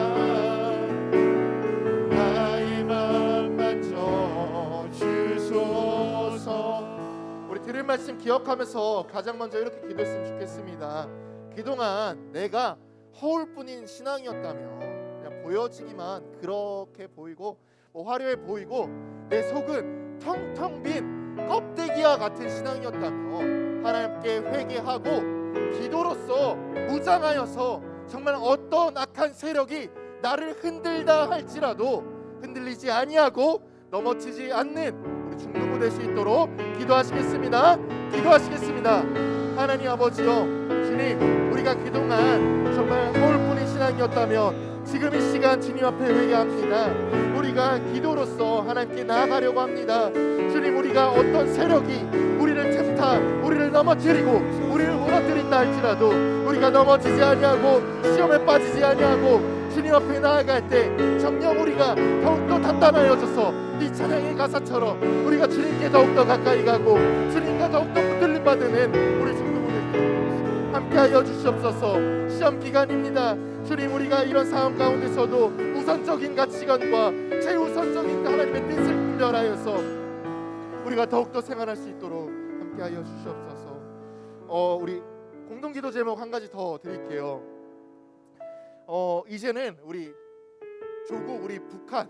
나의 맘 만져 주소서. 우리 들은 말씀 기억하면서 가장 먼저 이렇게 기도했으면 좋겠습니다. 그동안 내가 허울뿐인 신앙이었다면, 그냥 보여지기만 그렇게 보이고 화려해 보이고 내 속은 텅텅 빈 껍데기와 같은 신앙이었다면, 하나님께 회개하고 기도로서 무장하여서 정말 어떤 악한 세력이 나를 흔들다 할지라도 흔들리지 아니하고 넘어지지 않는 우리 중등부 될 수 있도록 기도하시겠습니다. 기도하시겠습니다. 하나님 아버지요, 주님, 우리가 그동안 정말 허울뿐인 신앙이었다면 지금 이 시간 주님 앞에 회개합니다. 우리가 기도로서 하나님께 나아가려고 합니다. 주님, 우리가 어떤 세력이 우리를 틈타 우리를 넘어뜨리고 우리를 무너뜨린다 할지라도 우리가 넘어지지 아니하고 시험에 빠지지 아니하고 주님 앞에 나아갈 때 정녕 우리가 더욱더 단단하여져서 이 찬양의 가사처럼 우리가 주님께 더욱더 가까이 가고 주님과 더욱더 붙들림 받는 우리 성도분들 함께하여 주시옵소서. 시험 기간입니다. 주님, 우리가 이런 상황 가운데서도 우선적인 가치관과 최우선적인 하나님의 뜻을 분별하여서 우리가 더욱더 생활할 수 있도록 함께하여 주시옵소서. 우리 공동기도 제목 한 가지 더 드릴게요. 이제는 우리 조국, 우리 북한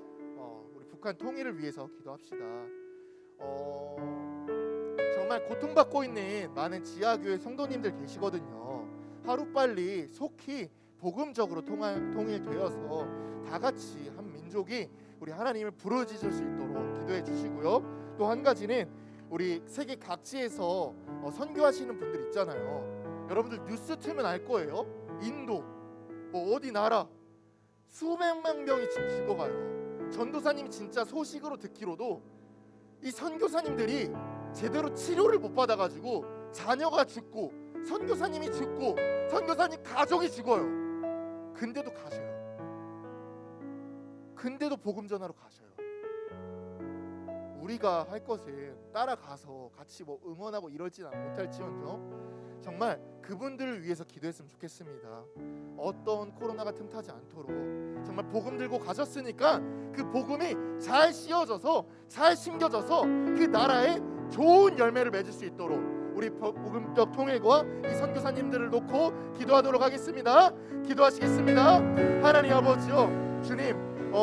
통일을 위해서 기도합시다. 정말 고통받고 있는 많은 지하교회 성도님들 계시거든요. 하루빨리 속히 복음적으로 통일되어서 다 같이 한 민족이 우리 하나님을 부르짖을 수 있도록 기도해 주시고요. 또 한 가지는 우리 세계 각지에서 선교하시는 분들 있잖아요. 여러분들 뉴스 틀면 알 거예요. 인도 어디 나라 수백만 명이 지금 죽어가요. 전도사님이 진짜 소식으로 듣기로도 이 선교사님들이 제대로 치료를 못 받아가지고 자녀가 죽고 선교사님이 죽고 선교사님 가족이 죽어요. 근데도 가셔요. 근데도 복음 전하러 가셔요. 우리가 할 것은 따라가서 같이 응원하고 이러진 못할지언정 정말 그분들을 위해서 기도했으면 좋겠습니다. 어떤 코로나가 틈타지 않도록 정말 복음 들고 가셨으니까 그 복음이 잘 씌워져서 잘 심겨져서 그 나라에 좋은 열매를 맺을 수 있도록 우리 복음적 통일과 이 선교사님들을 놓고 기도하도록 하겠습니다. 기도하시겠습니다. 하나님 아버지요, 주님,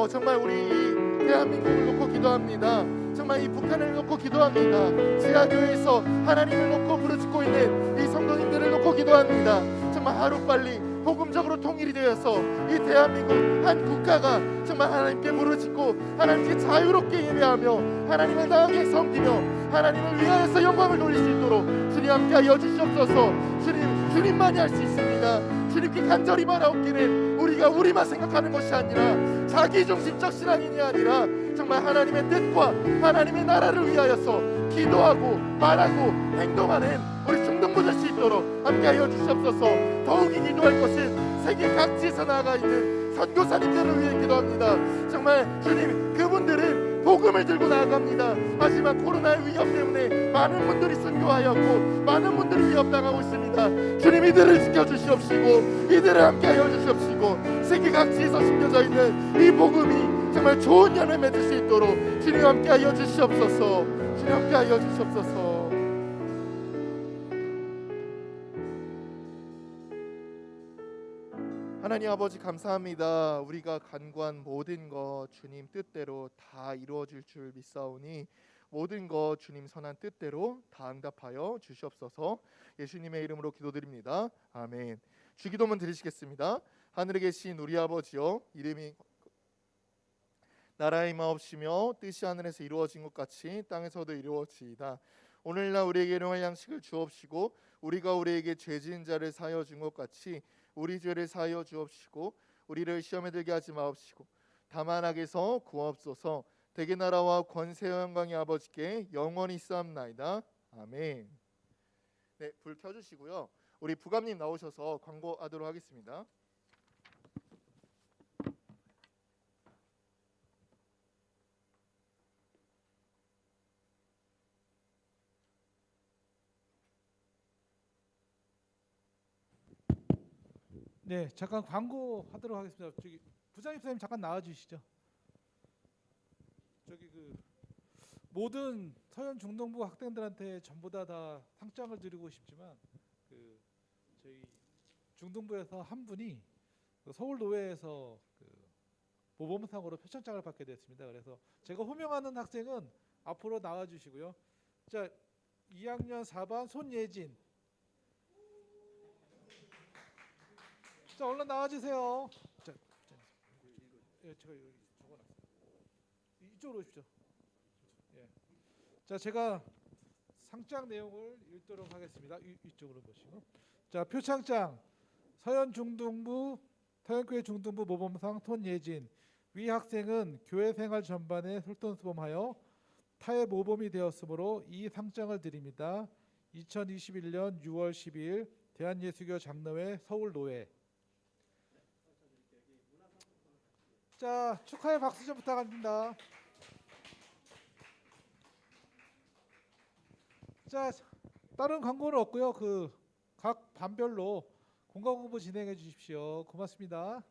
정말 우리 이 대한민국을 놓고 기도합니다. 정말 이 북한을 놓고 기도합니다. 지하교회에서 하나님을 놓고 부르짖고 있는 이 성도님들을 놓고 기도합니다. 정말 하루빨리 복음적으로 통일이 되어서 이 대한민국 한 국가가 정말 하나님께 부르짖고 하나님께 자유롭게 예배하며 하나님을 나아게 섬기며 하나님을 위하여서 영광을 돌릴 수 있도록 주님 함께하여 주시옵소서. 주님만이 할 수 있습니다. 주님께 간절히 바라옵기는 우리가 우리만 생각하는 것이 아니라 자기중심적 신앙인이 아니라 정말 하나님의 뜻과 하나님의 나라를 위하여서 기도하고 말하고 행동하는 우리 중등부 될 수 있도록 함께하여 주시옵소서. 더욱이 기도할 것은 세계 각지에서 나아가 있는 선교사님들을 위해 기도합니다. 정말 주님, 그분들은 복음을 들고 나아갑니다. 하지만 코로나의 위험 때문에 많은 분들이 순교하였고 많은 분들이 위협당하고 있습니다. 주님, 이들을 지켜주시옵시고 이들을 함께하여 주시옵시고 세계 각지에서 심겨져 있는 이 복음이 정말 좋은 열매 맺을 수 있도록 주님 함께하여 주시옵소서. 주님 함께하여 주시옵소서. 하나님 아버지 감사합니다. 우리가 간구한 모든 것 주님 뜻대로 다 이루어질 줄 믿사오니 모든 것 주님 선한 뜻대로 다 응답하여 주시옵소서. 예수님의 이름으로 기도드립니다. 아멘. 주기도문 드리시겠습니다. 하늘에 계신 우리 아버지여, 이름이 나라의 마옵시며 뜻이 하늘에서 이루어진 것 같이 땅에서도 이루어지이다. 오늘날 우리에게 일용할 양식을 주옵시고 우리가 우리에게 죄 지은 자를 사하여 준 것 같이 우리 죄를 사하여 주옵시고 우리를 시험에 들게 하지 마옵시고 다만 악에서 구하옵소서. 대개 나라와 권세와 영광이 아버지께 영원히 있사옵나이다. 아멘. 네, 불 켜주시고요. 우리 부감님 나오셔서 광고하도록 하겠습니다. 네, 잠깐 광고하도록 하겠습니다. 저기 부장 입사님 잠깐 나와 주시죠. 저기 그 모든 서현 중동부 학생들한테 전부 다 상장을 드리고 싶지만 그 저희 중동부에서 한 분이 그 서울 노회에서 그 모범상으로 표창장을 받게 됐습니다. 그래서 제가 호명하는 학생은 앞으로 나와 주시고요. 자, 2학년 4반 손예진. 자, 얼른 나와 주세요. 자, 예, 제가 여기 적어놨어요. 이쪽으로 오십시오. 예. 자, 제가 상장 내용을 읽도록 하겠습니다. 이쪽으로 보시고. 자, 표창장 서현교회 중등부 모범상 손예진. 위 학생은 교회 생활 전반에 솔선수범하여 타의 모범이 되었으므로 이 상장을 드립니다. 2021년 6월 12일 대한예수교 장로회 서울노회. 자, 축하의 박수 좀 부탁합니다. 자, 다른 광고는 없고요. 그 각 반별로 공강 공부 진행해 주십시오. 고맙습니다.